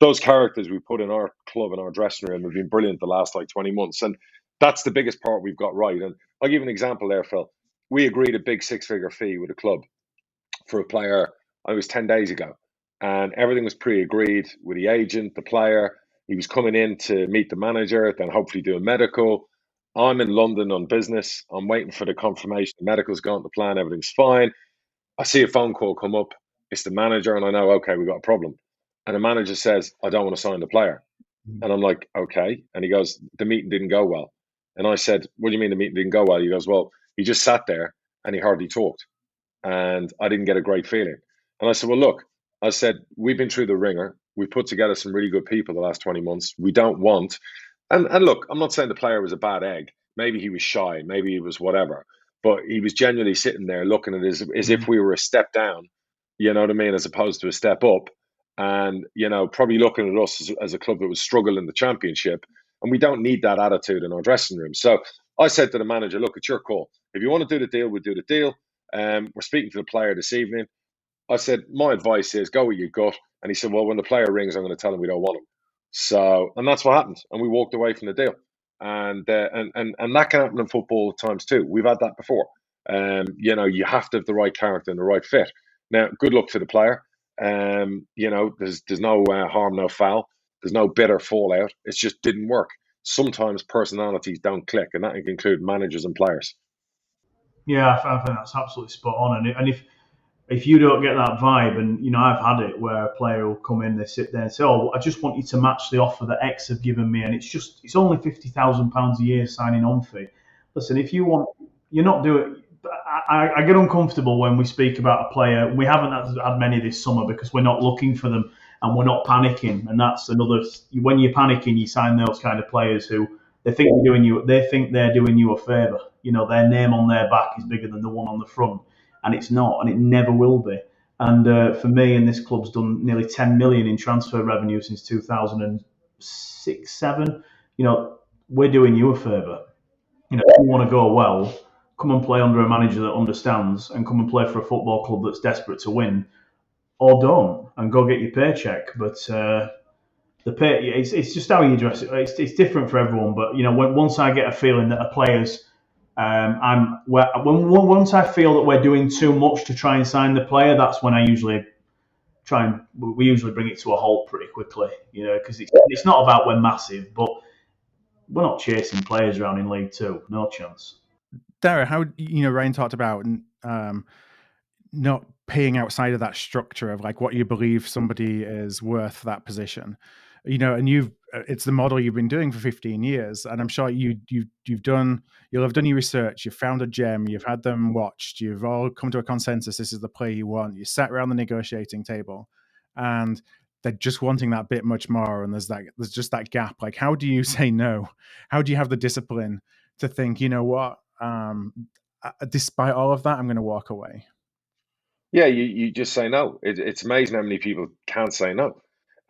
those characters we put in our club and our dressing room have been brilliant the last 20 months. And that's the biggest part we've got right. And I'll give you an example there, Phil. We agreed a big 6-figure fee with a club for a player, it was 10 days ago. And everything was pre-agreed with the agent, the player. He was coming in to meet the manager, then hopefully do a medical. I'm in London on business. I'm waiting for the confirmation. The medical's gone to plan. Everything's fine. I see a phone call come up. It's the manager, and I know, okay, we've got a problem. And the manager says, I don't want to sign the player. And I'm like, okay. And he goes, the meeting didn't go well. And I said, what do you mean the meeting didn't go well? He goes, well, he just sat there and he hardly talked. And I didn't get a great feeling. And I said, well, look, I said, we've been through the ringer. We put together some really good people the last 20 months. We don't want, and look, I'm not saying the player was a bad egg. Maybe he was shy. Maybe he was whatever. But he was genuinely sitting there looking at it as if we were a step down, you know what I mean, as opposed to a step up. And, probably looking at us as a club that was struggling in the championship. And we don't need that attitude in our dressing room. So I said to the manager, look, it's your call. If you want to do the deal, we'll do the deal. We're speaking to the player this evening. I said, my advice is go with your gut. And he said, well, when the player rings, I'm going to tell him we don't want him. So, and that's what happened. And we walked away from the deal. And that can happen in football at times too. We've had that before. You have to have the right character and the right fit. Now, good luck to the player. There's no harm, no foul. There's no bitter fallout. It just didn't work. Sometimes personalities don't click, and that can include managers and players. Yeah, I think that's absolutely spot on. And if you don't get that vibe, and I've had it where a player will come in, they sit there and say, "Oh, I just want you to match the offer that X have given me," and it's only £50,000 a year signing on fee. Listen, if you want, you're not doing. I get uncomfortable when we speak about a player. We haven't had many this summer because we're not looking for them and we're not panicking. And that's another. When you're panicking, you sign those kind of players who they think they're doing you a favour. Their name on their back is bigger than the one on the front. And it's not, and it never will be. And for me, and this club's done nearly 10 million in transfer revenue since 2006-07. We're doing you a favour. If you want to go well, come and play under a manager that understands, and come and play for a football club that's desperate to win, or don't, and go get your paycheck. But It's just how you address it. It's different for everyone, but once I get a feeling that a player's, once I feel that we're doing too much to try and sign the player, that's when I usually we usually bring it to a halt pretty quickly, because it's not about we're massive, but we're not chasing players around in League Two, no chance. Darragh, how Ryan talked about not paying outside of that structure of like what you believe somebody is worth that position, and it's the model you've been doing for 15 years, and I'm sure you'll have done your research, you've found a gem, you've had them watched, you've all come to a consensus this is the player you want, you sat around the negotiating table, and they're just wanting that bit much more, and there's just that gap. Like, how do you say no? How do you have the discipline to think, what, despite all of that, I'm going to walk away? Yeah, you just say no. It's amazing how many people can't say no.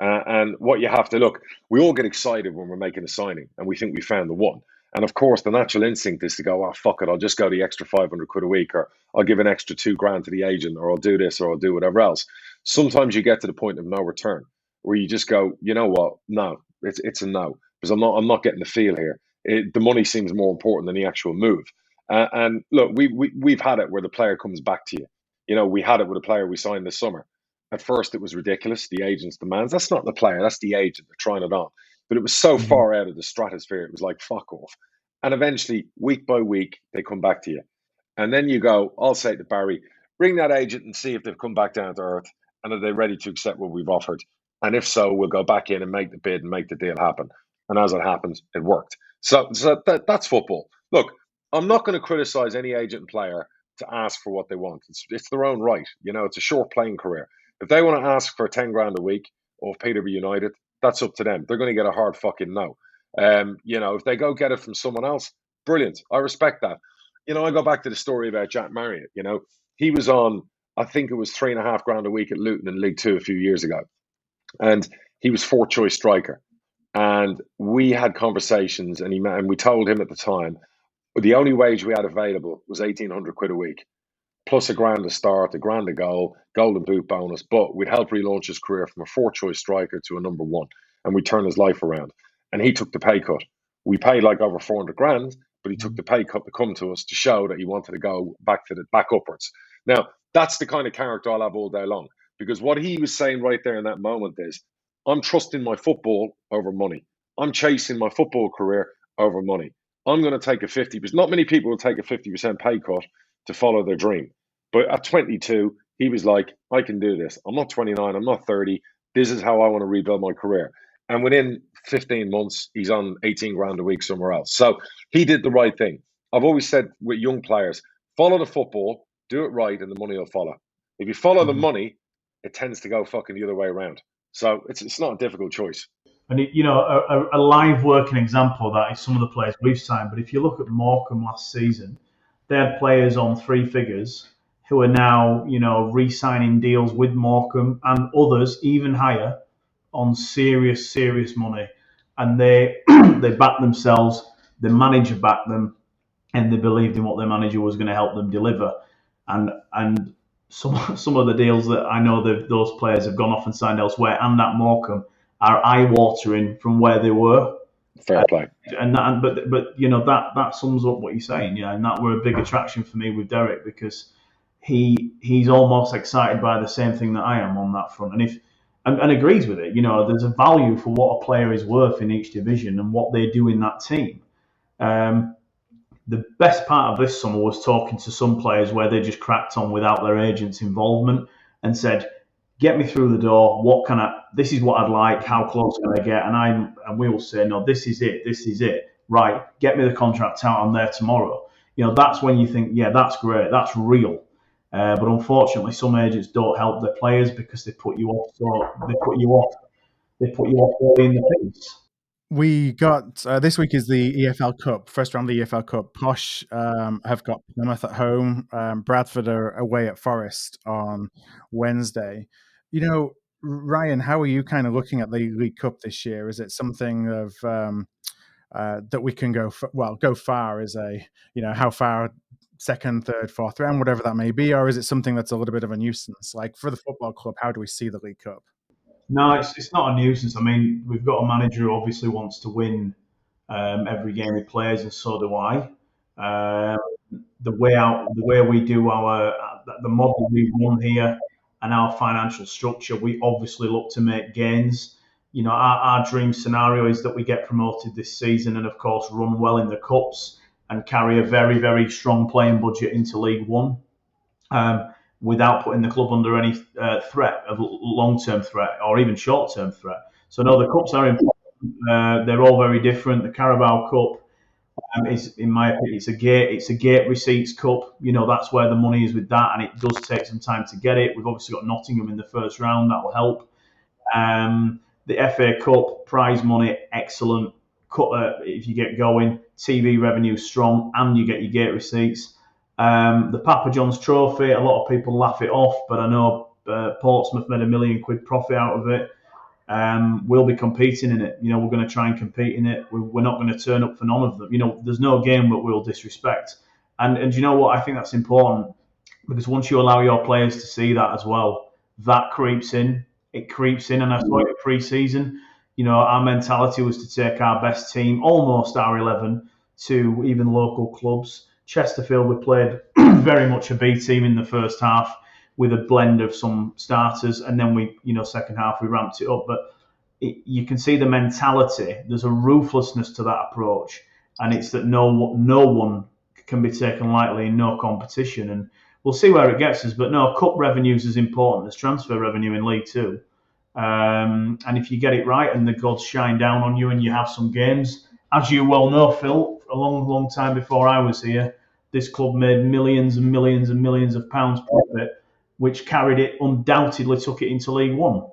And what you have to look, we all get excited when we're making a signing and we think we found the one. And of course, the natural instinct is to go, oh, fuck it, I'll just go the extra 500 quid a week, or I'll give an extra 2 grand to the agent, or I'll do this, or I'll do whatever else. Sometimes you get to the point of no return where you just go, you know what? No, it's a no, because I'm not getting the feel here. The money seems more important than the actual move. And look, we've had it where the player comes back to you. We had it with a player we signed this summer. At first, it was ridiculous, the agent's demands. That's not the player, that's the agent. They're trying it on. But it was so far out of the stratosphere, it was like, fuck off. And eventually, week by week, they come back to you. And then you go, I'll say to Barry, ring that agent and see if they've come back down to earth and are they ready to accept what we've offered. And if so, we'll go back in and make the bid and make the deal happen. And as it happens, it worked. So that's football. Look, I'm not going to criticize any agent and player to ask for what they want. It's their own right. It's a short playing career. If they want to ask for 10 grand a week of Peterborough United, that's up to them. They're going to get a hard fucking no. If they go get it from someone else, brilliant. I respect that. I go back to the story about Jack Marriott. He was on, I think it was 3.5 grand a week at Luton in League Two a few years ago. And he was fourth choice striker. And we had conversations and we told him at the time, the only wage we had available was 1,800 quid a week, plus £1,000 to start, £1,000 a goal, golden boot bonus. But we'd help relaunch his career from a fourth choice striker to a number one, and we'd turn his life around. And he took the pay cut. We paid like over 400 grand, but he took the pay cut to come to us to show that he wanted to go back upwards. Now, that's the kind of character I'll have all day long, because what he was saying right there in that moment is, I'm trusting my football over money. I'm chasing my football career over money. I'm going to take a 50%. Not many people will take a 50% pay cut to follow their dream. But at 22, he was like, I can do this. I'm not 29. I'm not 30. This is how I want to rebuild my career. And within 15 months, he's on 18 grand a week somewhere else. So he did the right thing. I've always said with young players, follow the football, do it right, and the money will follow. If you follow the money, it tends to go fucking the other way around. So it's not a difficult choice. And a live working example of that is some of the players we've signed. But if you look at Morecambe last season, they had players on 3 figures who are now, re-signing deals with Morecambe, and others even higher on serious money. And they they backed themselves, the manager backed them, and they believed in what their manager was going to help them deliver. And some of the deals that I know that those players have gone off and signed elsewhere and at Morecambe are eye-watering from where they were. Fair play. That sums up what you're saying, and that were a big attraction for me with Derek, because he's almost excited by the same thing that I am on that front, and agrees with it. There's a value for what a player is worth in each division and what they do in that team. The best part of this summer was talking to some players where they just cracked on without their agent's involvement and said, get me through the door. This is what I'd like. How close can I get? And we will say, no, this is it. Right. Get me the contract out. I'm there tomorrow. That's when you think, yeah, that's great. That's real. But unfortunately, some agents don't help their players because they put you off. So they put you off early in the piece. We got this week is the EFL Cup, first round of the EFL Cup. Posh have got Plymouth at home. Bradford are away at Forest on Wednesday. Ryan, how are you kind of looking at the League Cup this year? Is it something of that we can go far as how far, second, third, fourth round, whatever that may be, or is it something that's a little bit of a nuisance? Like for the football club, how do we see the League Cup? No, it's not a nuisance. I mean, we've got a manager who obviously wants to win every game he plays, and so do I. Um, the way we do the model we run here and our financial structure, we obviously look to make gains. You know, our dream scenario is that we get promoted this season and, of course, run well in the cups and carry a very, very strong playing budget into League One, without putting the club under any threat of long-term threat or even short-term threat. So, no, the cups are important. They're all very different. The Carabao Cup is, in my opinion, it's a gate receipts cup. You know, that's where the money is with that, and it does take some time to get it. We've obviously got Nottingham in the first round. That will help. The FA Cup prize money, excellent. If you get going, TV revenue strong, and you get your gate receipts. The Papa John's Trophy, a lot of people laugh it off, but I know Portsmouth made £1 million profit out of it. We'll be competing in it. You know, we're going to try and compete in it. We're not going to turn up for none of them. You know, there's no game that we'll disrespect. And you know what? I think that's important, because once you allow your players to see that as well, that creeps in. It creeps in, and I saw it pre-season. You know, our mentality was to take our best team, almost our 11, to even local clubs. Chesterfield, we played very much a B team in the first half, with a blend of some starters, and then second half we ramped it up. But you can see the mentality. There's a ruthlessness to that approach, and it's that no one can be taken lightly in no competition. And we'll see where it gets us. But no, cup revenue is as important as transfer revenue in League Two. And if you get it right and the gods shine down on you and you have some games, as you well know, Phil, a long time before I was here, this club made millions and millions and millions of pounds profit, which undoubtedly took it into League One.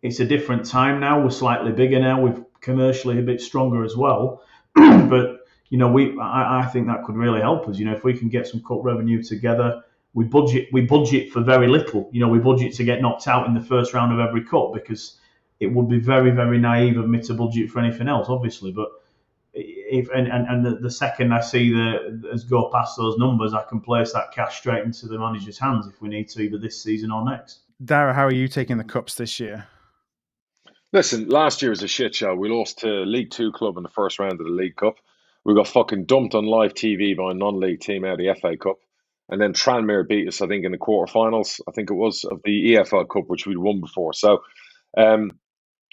It's a different time now. We're slightly bigger now. We're commercially a bit stronger as well. But you know, I think that could really help us. You know, if we can get some cup revenue together, we budget for very little. You know, we budget to get knocked out in the first round of every cup, because it would be very, very naive of me to budget for anything else, obviously. But the second I see us go past those numbers, I can place that cash straight into the manager's hands if we need to, either this season or next. Darragh, how are you taking the cups this year? Listen, last year was a shit show. We lost to League Two club in the first round of the League Cup. We got fucking dumped on live TV by a non-league team out of the FA Cup. And then Tranmere beat us, I think, in the quarterfinals, I think it was, of the EFL Cup, which we'd won before. So, and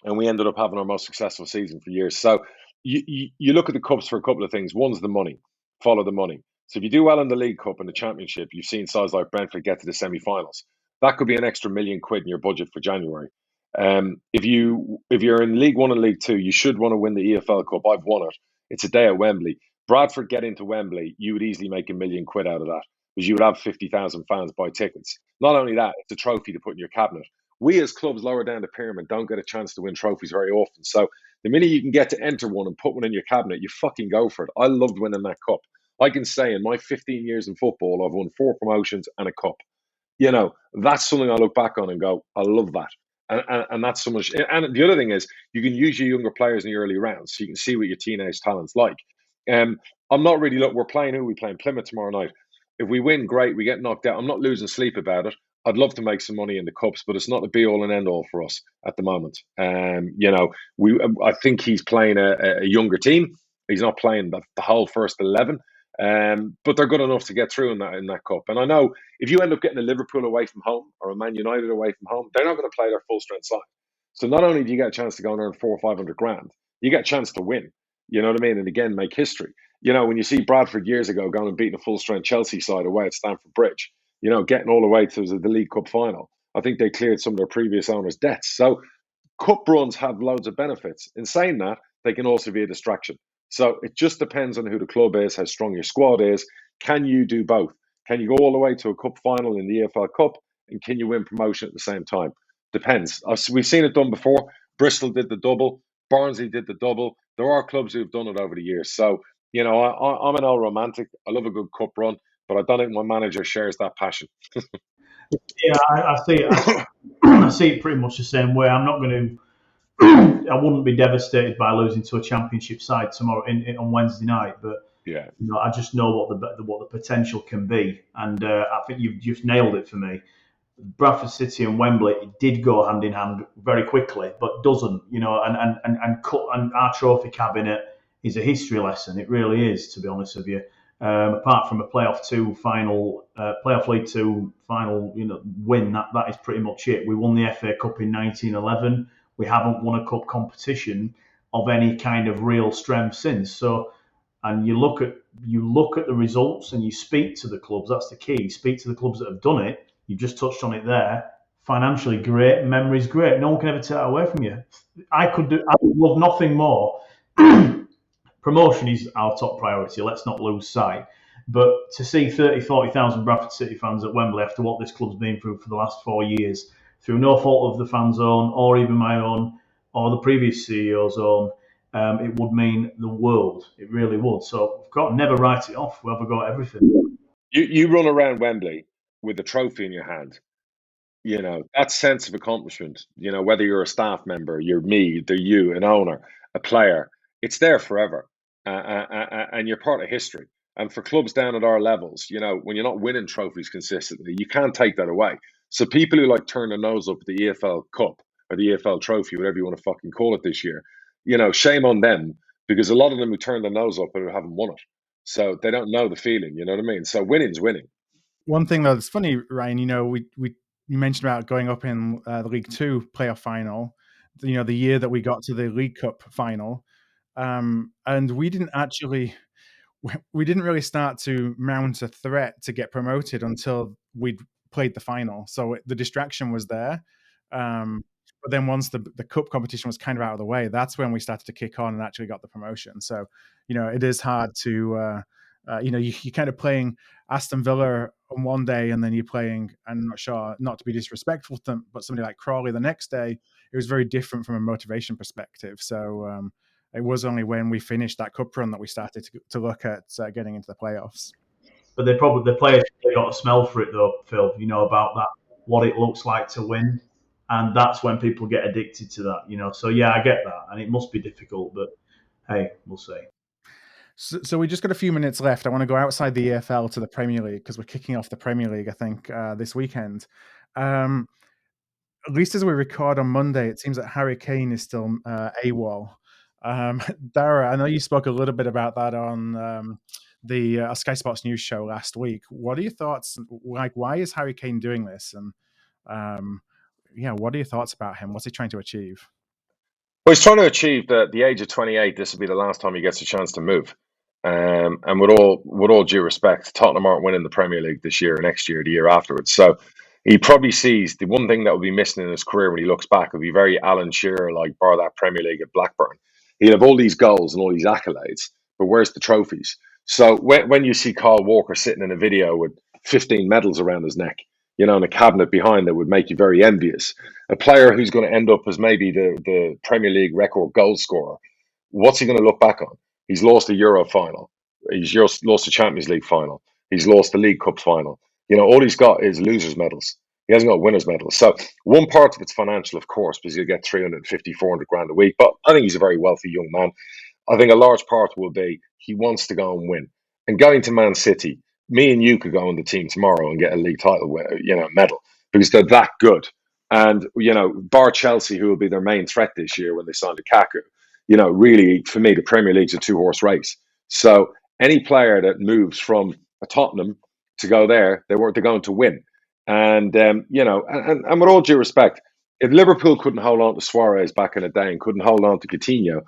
we ended up having our most successful season for years. So you look at the Cups for a couple of things. One's the money. Follow the money. So if you do well in the League Cup and the Championship, you've seen sides like Brentford get to the semi-finals. That could be an extra £1 million in your budget for January. If you're in League One and League Two, you should want to win the EFL Cup. I've won it. It's a day at Wembley. Bradford get into Wembley, you would easily make £1 million out of that, because you would have 50,000 fans buy tickets. Not only that, it's a trophy to put in your cabinet. We as clubs lower down the pyramid don't get a chance to win trophies very often. So the minute you can get to enter one and put one in your cabinet, you fucking go for it. I loved winning that cup. I can say in my 15 years in football, I've won 4 promotions and a cup. You know, that's something I look back on and go, I love that. And that's so much. And the other thing is, you can use your younger players in the early rounds, so you can see what your teenage talent's like. I'm not really we're playing who? We playing Plymouth tomorrow night. If we win, great. We get knocked out. I'm not losing sleep about it. I'd love to make some money in the cups, but it's not the be all and end all for us at the moment. You know, I think he's playing a younger team. He's not playing the whole first 11. But they're good enough to get through in that cup. And I know if you end up getting a Liverpool away from home or a Man United away from home, they're not going to play their full strength side. So not only do you get a chance to go and earn 400 or 500 grand, you get a chance to win. You know what I mean? And again, make history. You know, when you see Bradford years ago going and beating a full strength Chelsea side away at Stamford Bridge, you know, getting all the way to the League Cup final, I think they cleared some of their previous owners' debts. So cup runs have loads of benefits. In saying that, they can also be a distraction. So it just depends on who the club is, how strong your squad is. Can you do both? Can you go all the way to a cup final in the EFL Cup, and can you win promotion at the same time? Depends. We've seen it done before. Bristol did the double. Barnsley did the double. There are clubs who've done it over the years. So, you know, I'm an old romantic. I love a good cup run, but I don't think my manager shares that passion. Yeah, I see it. I see it pretty much the same way. I'm not going to. I wouldn't be devastated by losing to a championship side tomorrow on Wednesday night, but yeah, you know, I just know what the potential can be, and I think you've just nailed it for me. Bradford City and Wembley, it did go hand in hand very quickly, but doesn't, and our trophy cabinet is a history lesson. It really is, to be honest with you. Apart from a playoff League Two final, win, that is pretty much it. We won the FA Cup in 1911. We haven't won a cup competition of any kind of real strength since. So, and you look at the results and you speak to the clubs. That's the key. Speak to the clubs that have done it. You just touched on it there. Financially great, memories great. No one can ever take that away from you. I would love nothing more. Promotion is our top priority. Let's not lose sight. But to see 30, 40,000 Bradford City fans at Wembley after what this club's been through for the last 4 years, through no fault of the fans' own, or even my own, or the previous CEO's own, it would mean the world. It really would. So we've got to never write it off. We've got everything. You run around Wembley with a trophy in your hand. That sense of accomplishment, whether you're a staff member, you're me, they're you, an owner, a player, it's there forever. And you're part of history. And for clubs down at our levels, when you're not winning trophies consistently, you can't take that away. So people who turn their nose up at the EFL Cup or the EFL Trophy, whatever you want to fucking call it this year, shame on them, because a lot of them who turn their nose up and haven't won it. So they don't know the feeling, you know what I mean? So winning's winning. One thing that's funny, Ryan, you mentioned about going up in the League Two playoff final, the year that we got to the League Cup final, and we didn't really start to mount a threat to get promoted until we'd played the final. So the distraction was there. But then once the cup competition was kind of out of the way, that's when we started to kick on and actually got the promotion. So, it is hard to, you're kind of playing Aston Villa on one day, and then you're playing, I'm not sure, not to be disrespectful to them, but somebody like Crawley the next day. It was very different from a motivation perspective. So it was only when we finished that cup run that we started to look at getting into the playoffs. But the players got a smell for it though, Phil, about that, what it looks like to win. And that's when people get addicted to that, So, yeah, I get that. And it must be difficult, but hey, we'll see. So we just got a few minutes left. I want to go outside the EFL to the Premier League, because we're kicking off the Premier League, I think, this weekend. At least as we record on Monday, it seems that Harry Kane is still AWOL. Darragh, I know you spoke a little bit about that on the Sky Sports News show last week. What are your thoughts? Why is Harry Kane doing this? And what are your thoughts about him? What's he trying to achieve? Well, he's trying to achieve that at the age of 28, this will be the last time he gets a chance to move. And with all due respect, Tottenham aren't winning the Premier League this year, next year, the year afterwards. So he probably sees the one thing that will be missing in his career when he looks back will be very Alan Shearer, bar that Premier League at Blackburn. He'll have all these goals and all these accolades, but where's the trophies? So when you see Kyle Walker sitting in a video with 15 medals around his neck, in a cabinet behind, that would make you very envious. A player who's going to end up as maybe the Premier League record goal scorer, what's he going to look back on? He's lost a Euro final. He's just lost a Champions League final. He's lost the League Cup final. All he's got is losers' medals. He hasn't got winners' medals. So one part of it's financial, of course, because he'll get 350, 400 grand a week. But I think he's a very wealthy young man. I think a large part will be he wants to go and win. And going to Man City, me and you could go on the team tomorrow and get a league title, medal, because they're that good. And, bar Chelsea, who will be their main threat this year when they sign Lukaku, really, for me, the Premier League's a two-horse race. So any player that moves from a Tottenham to go there, they're going to win. And, and with all due respect, if Liverpool couldn't hold on to Suarez back in the day and couldn't hold on to Coutinho,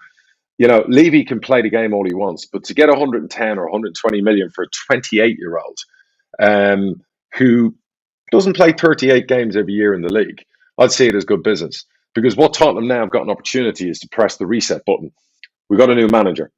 Levy can play the game all he wants, but to get 110 or 120 million for a 28-year-old who doesn't play 38 games every year in the league, I'd see it as good business. Because what Tottenham now have got an opportunity is to press the reset button. We've got a new manager.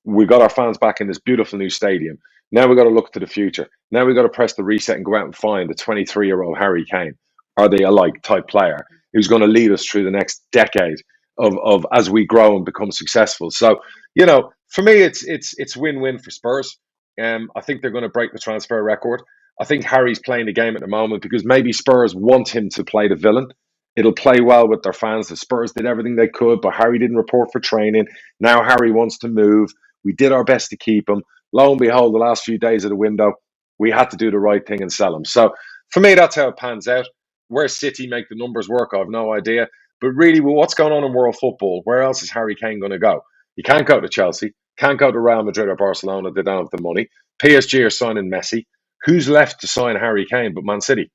We've got our fans back in this beautiful new stadium. Now we've got to look to the future. Now we've got to press the reset and go out and find the 23-year-old Harry Kane, or the alike type player, who's going to lead us through the next decade of as we grow and become successful. So, for me, it's win-win for Spurs. I think they're going to break the transfer record. I think Harry's playing the game at the moment because maybe Spurs want him to play the villain. It'll play well with their fans. The Spurs did everything they could, but Harry didn't report for training. Now Harry wants to move. We did our best to keep him. Lo and behold, the last few days of the window, we had to do the right thing and sell him. So For me, that's how it pans out. Where City make the numbers work, I have no idea. But really, with what's going on in world football, where else is Harry Kane going to go? He can't go to Chelsea, can't go to Real Madrid or Barcelona. They don't have the money. PSG are signing Messi. Who's left to sign Harry Kane but Man City?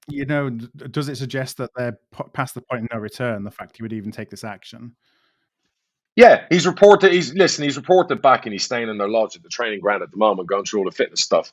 Does it suggest that they're past the point of no return, the fact he would even take this action? Yeah, he's reported back and he's staying in their lodge at the training ground at the moment, going through all the fitness stuff.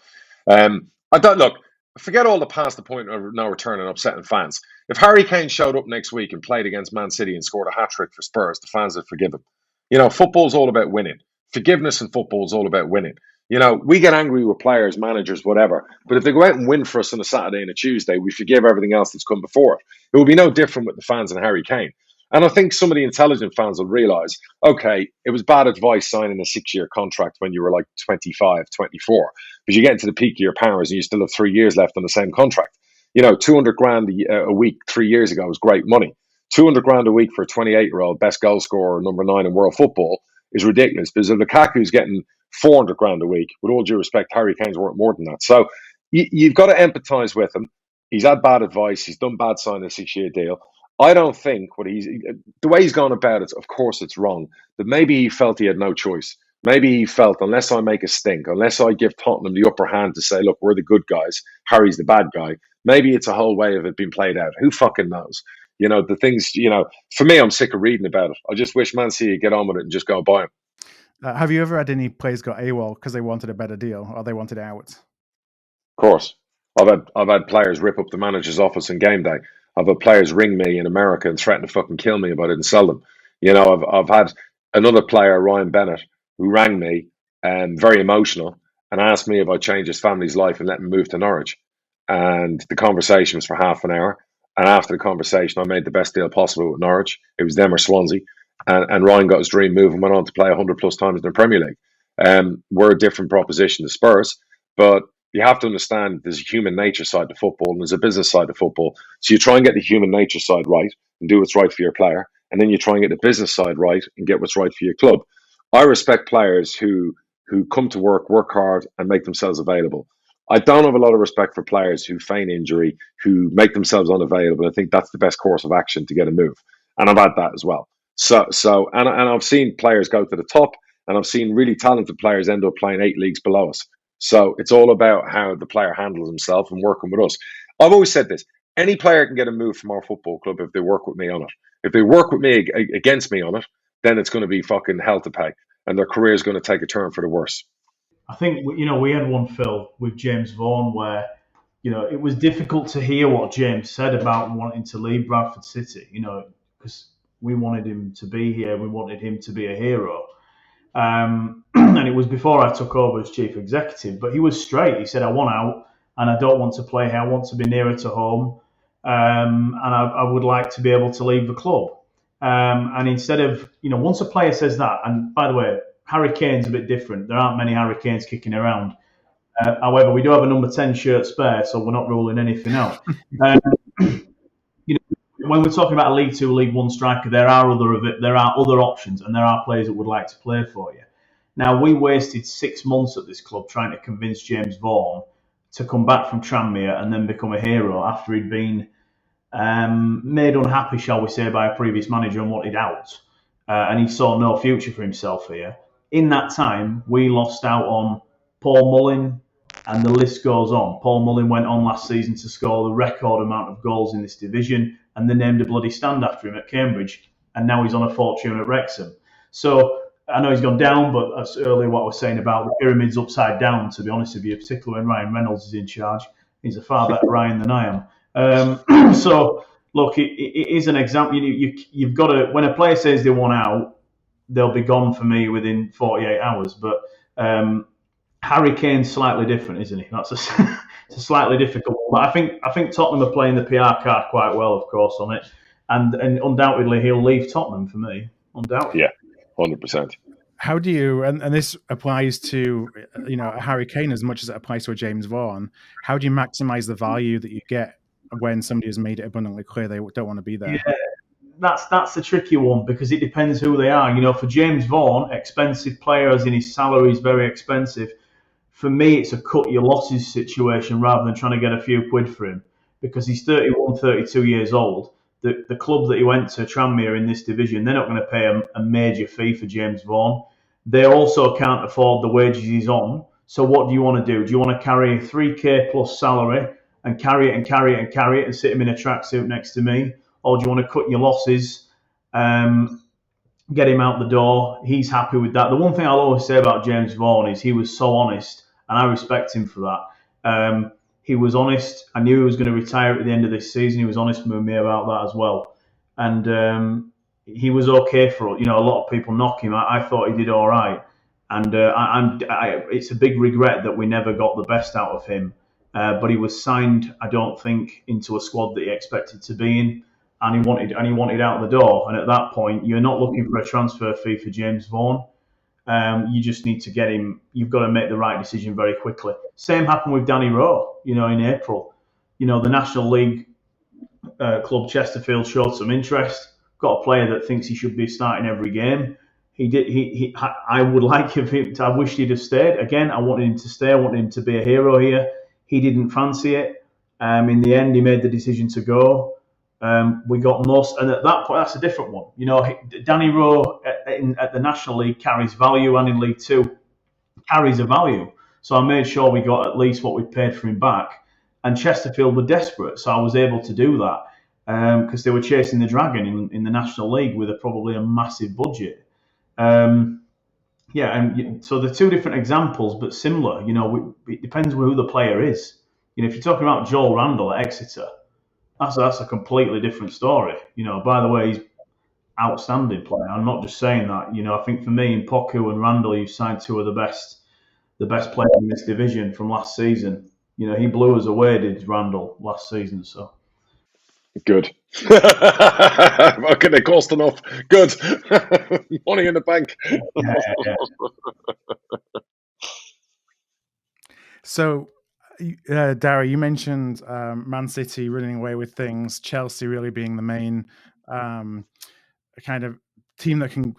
I don't look, forget all the past the point of no return and upsetting fans. If Harry Kane showed up next week and played against Man City and scored a hat-trick for Spurs, the fans would forgive him. Football's all about winning. Forgiveness in football is all about winning. We get angry with players, managers, whatever, but if they go out and win for us on a Saturday and a Tuesday, we forgive everything else that's come before it. It will be no different with the fans and Harry Kane. And I think some of the intelligent fans will realise, okay, it was bad advice signing a 6-year contract when you were like 25, 24, because you get into the peak of your powers and you still have 3 years left on the same contract. 200 grand a week 3 years ago was great money. 200 grand a week for a 28-year-old best goal scorer, number 9 in world football, is ridiculous, because if Lukaku's getting 400 grand a week, with all due respect, Harry Kane's worth more than that. So you've got to empathise with him. He's had bad advice. He's done bad signing a 6-year deal. I don't think the way he's gone about it, of course it's wrong, but maybe he felt he had no choice. Maybe he felt, unless I make a stink, unless I give Tottenham the upper hand to say, look, we're the good guys, Harry's the bad guy, maybe it's a whole way of it being played out. Who fucking knows? The things, for me, I'm sick of reading about it. I just wish Man City would get on with it and just go buy him. Have you ever had any players got AWOL because they wanted a better deal or they wanted out? Of course. I've had players rip up the manager's office on game day. I've had players ring me in America and threaten to fucking kill me if I didn't sell them. I've had another player, Ryan Bennett, who rang me, very emotional, and asked me if I'd change his family's life and let him move to Norwich. And the conversation was for half an hour. And after the conversation, I made the best deal possible with Norwich. It was them or Swansea. And Ryan got his dream move and went on to play 100 plus times in the Premier League. We're a different proposition to Spurs, but you have to understand there's a human nature side to football and there's a business side to football. So you try and get the human nature side right and do what's right for your player. And then you try and get the business side right and get what's right for your club. I respect players who come to work hard and make themselves available. I don't have a lot of respect for players who feign injury, who make themselves unavailable. I think that's the best course of action to get a move. And I've had that as well. And I've seen players go to the top, and I've seen really talented players end up playing 8 leagues below us. So it's all about how the player handles himself and working with us. I've always said this: any player can get a move from our football club if they work with me on it. If they work with me against me on it, then it's going to be fucking hell to pay, and their career is going to take a turn for the worse. I think we had one, Phil, with James Vaughan where it was difficult to hear what James said about wanting to leave Bradford City. Because we wanted him to be here, we wanted him to be a hero. And it was before I took over as chief executive, but he was straight. He said, I want out and I don't want to play here. I want to be nearer to home. And I would like to be able to leave the club. And instead of, once a player says that, and by the way, Harry Kane's a bit different. There aren't many Harry Kanes kicking around. However, we do have a number 10 shirt spare, so we're not ruling anything out. When we're talking about a League 2, League 1 striker, there are other options, and there are players that would like to play for you. Now, we wasted 6 months at this club trying to convince James Vaughan to come back from Tranmere and then become a hero after he'd been made unhappy, shall we say, by a previous manager and wanted out. And he saw no future for himself here. In that time, we lost out on Paul Mullin, and the list goes on. Paul Mullin went on last season to score the record amount of goals in this division, and they named a bloody stand after him at Cambridge, and now he's on a fortune at Wrexham. So I know he's gone down, but that's earlier what I was saying about the pyramid's upside down, to be honest with you, particularly when Ryan Reynolds is in charge. He's a far better Ryan than I am. So, look, it is an example. You've got to, when a player says they want out, they'll be gone for me within 48 hours. But Harry Kane's slightly different, isn't he? That's it's a slightly difficult one. But I think Tottenham are playing the PR card quite well, of course, on it. And undoubtedly he'll leave Tottenham for me. Undoubtedly. Yeah, 100%. How do you, and this applies to, Harry Kane as much as it applies to a James Vaughan, how do you maximise the value that you get when somebody has made it abundantly clear they don't want to be there? Yeah, that's the tricky one because it depends who they are. For James Vaughan, expensive player as in his salary is very expensive. for me, it's a cut your losses situation rather than trying to get a few quid for him, because he's 31, 32 years old. The club that he went to, Tranmere, in this division, they're not going to pay a major fee for James Vaughan. They also can't afford the wages he's on. So what do you want to do? Do you want to carry a 3K plus salary and carry it and carry it and carry it and sit him in a tracksuit next to me? Or do you want to cut your losses, get him out the door? He's happy with that. The one thing I'll always say about James Vaughan is he was so honest, and I respect him for that. He was honest. I knew he was going to retire at the end of this season. He was honest with me about that as well. And he was okay for it. A lot of people knock him. I thought he did all right. And it's a big regret that we never got the best out of him. But he was signed, I don't think, into a squad that he expected to be in. And he wanted out the door. And at that point, you're not looking for a transfer fee for James Vaughan. You just need to get him. You've got to make the right decision very quickly. Same happened with Danny Rowe, in April. The National League club Chesterfield showed some interest. Got a player that thinks he should be starting every game. He did. I would like him to. I wished he'd have stayed. Again, I wanted him to stay. I wanted him to be a hero here. He didn't fancy it. In the end, he made the decision to go. We got most, and at that point, that's a different one. Danny Rowe at the National League carries value, and in League Two carries a value. So I made sure we got at least what we paid for him back. And Chesterfield were desperate, so I was able to do that because they were chasing the dragon in the National League with probably a massive budget. And so they're two different examples, but similar. It depends on who the player is. If you're talking about Joel Randall at Exeter, that's a completely different story. By the way, he's outstanding player. I'm not just saying that. I think for me, in Poku and Randall, you've signed two of the best players in this division from last season. He blew us away, did Randall, last season. So good. Okay, they cost enough. Good. Money in the bank. yeah. So, Darragh, you mentioned Man City running away with things, Chelsea really being the main kind of team that can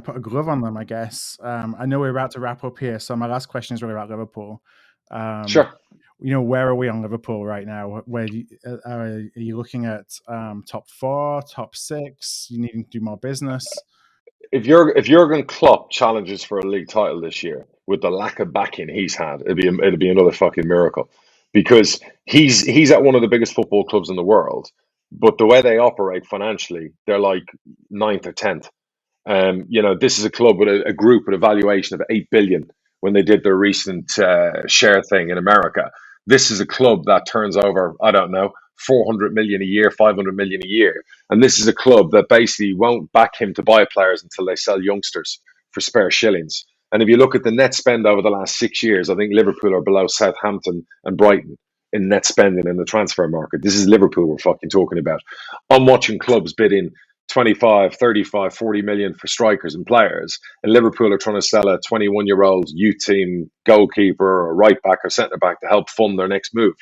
put a glove on them, I guess. I know we're about to wrap up here, so my last question is really about Liverpool. Sure. Where are we on Liverpool right now? Where are you looking at top 4, top 6? You needing to do more business? If Jurgen Klopp challenges for a league title this year with the lack of backing he's had, it'd be another fucking miracle, because he's at one of the biggest football clubs in the world, but the way they operate financially, they're like 9th or 10th. This is a club with a group with a valuation of 8 billion when they did their recent share thing in America. This is a club that turns over, I don't know, 400 million a year, 500 million a year. And this is a club that basically won't back him to buy players until they sell youngsters for spare shillings. And if you look at the net spend over the last 6 years, I think Liverpool are below Southampton and Brighton in net spending in the transfer market. This is Liverpool we're fucking talking about. I'm watching clubs bidding 25, 35, 40 million for strikers and players, and Liverpool are trying to sell a 21-year-old youth team goalkeeper or right back or centre back to help fund their next move.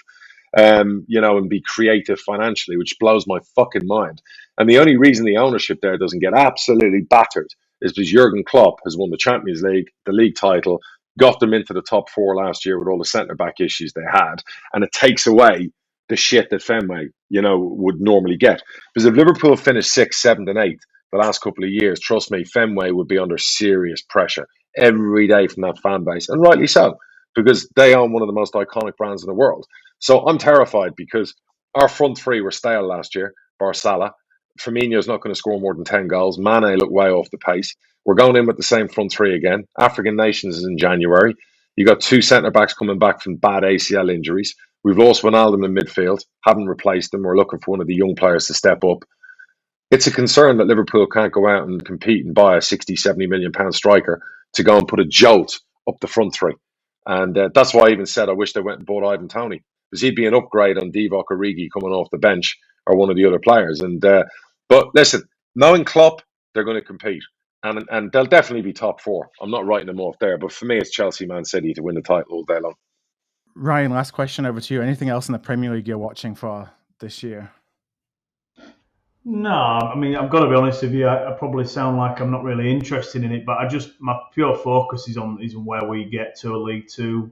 And be creative financially, which blows my fucking mind. And the only reason the ownership there doesn't get absolutely battered is because Jurgen Klopp has won the Champions League, the league title, got them into the top 4 last year with all the centre back issues they had, and it takes away the shit that Fenway, would normally get. Because if Liverpool finished 6th, 7th, and 8th the last couple of years, trust me, Fenway would be under serious pressure every day from that fan base, and rightly so, because they own one of the most iconic brands in the world. So I'm terrified because our front three were stale last year, bar Salah. Firmino's not going to score more than 10 goals. Mane looked way off the pace. We're going in with the same front three again. African Nations is in January. You got 2 centre-backs coming back from bad ACL injuries. We've lost Wijnaldum in midfield, haven't replaced them. We're looking for one of the young players to step up. It's a concern that Liverpool can't go out and compete and buy a 60, 70 million pound striker to go and put a jolt up the front three. And that's why I even said I wish they went and bought Ivan Toney, because he'd be an upgrade on Divock Origi coming off the bench or one of the other players. And but listen, knowing Klopp, they're going to compete. And they'll definitely be top 4. I'm not writing them off there. But for me, it's Chelsea, Man City to win the title all day long. Ryan, last question over to you. Anything else in the Premier League you're watching for this year? No, I mean, I've got to be honest with you. I probably sound like I'm not really interested in it, but my pure focus is on where we get to a League Two,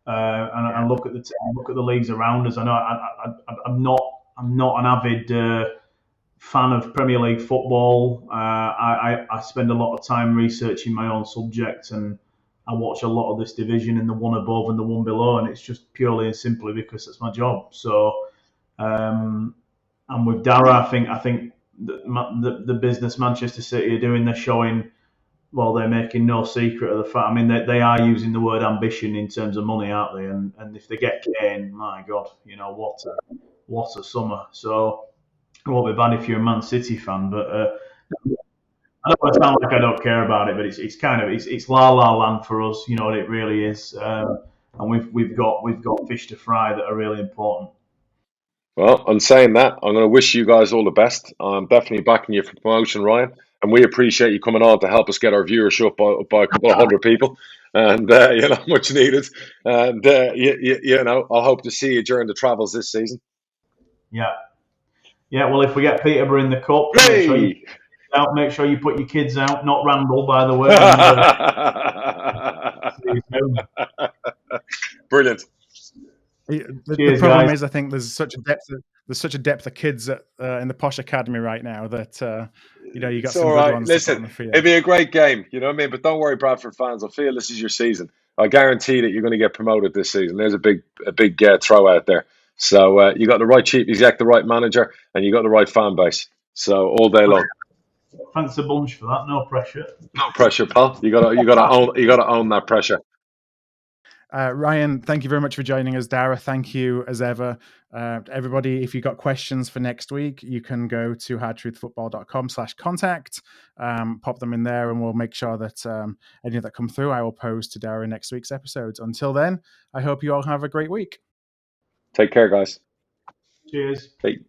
and I look at the leagues around us. I know I'm not an avid fan of Premier League football. I spend a lot of time researching my own subject, and I watch a lot of this division and the one above and the one below, and it's just purely and simply because it's my job. So, um, and with Darragh, I think the business Manchester City are doing, they're showing. Well, they're making no secret of the fact. I mean, they are using the word ambition in terms of money, aren't they? And if they get Kane, my God, what a summer. So it won't be bad if you're a Man City fan, but I don't want to sound like I don't care about it, but it's kind of it's la la land for us. You know what it really is, and we've got fish to fry that are really important. Well, on saying that, I'm going to wish you guys all the best. I'm definitely backing you for promotion, Ryan, and we appreciate you coming on to help us get our viewership by a couple of hundred people, and much needed. And I'll hope to see you during the travels this season. Yeah, yeah. Well, if we get Peterborough in the cup, Hey! make sure you put your kids out, not Randall, by the way. Brilliant. The problem is, I think there's such a depth of kids in the Posh Academy right now that you got It's some all good right. ones Listen, on the field. it'd be a great game, you know what I mean? But don't worry, Bradford fans. I feel this is your season. I guarantee that you're going to get promoted this season. There's a big throw out there. So you got the right chief exec, the right manager, and you got the right fan base. So all day long. Thanks a bunch for that. No pressure. No pressure, pal. You gotta own that pressure. Ryan, thank you very much for joining us. Darragh, thank you as ever. Everybody, if you've got questions for next week, you can go to hardtruthfootball.com/contact, pop them in there, and we'll make sure that any that come through, I will pose to Darragh in next week's episodes. Until then, I hope you all have a great week. Take care, guys. Cheers. Hey.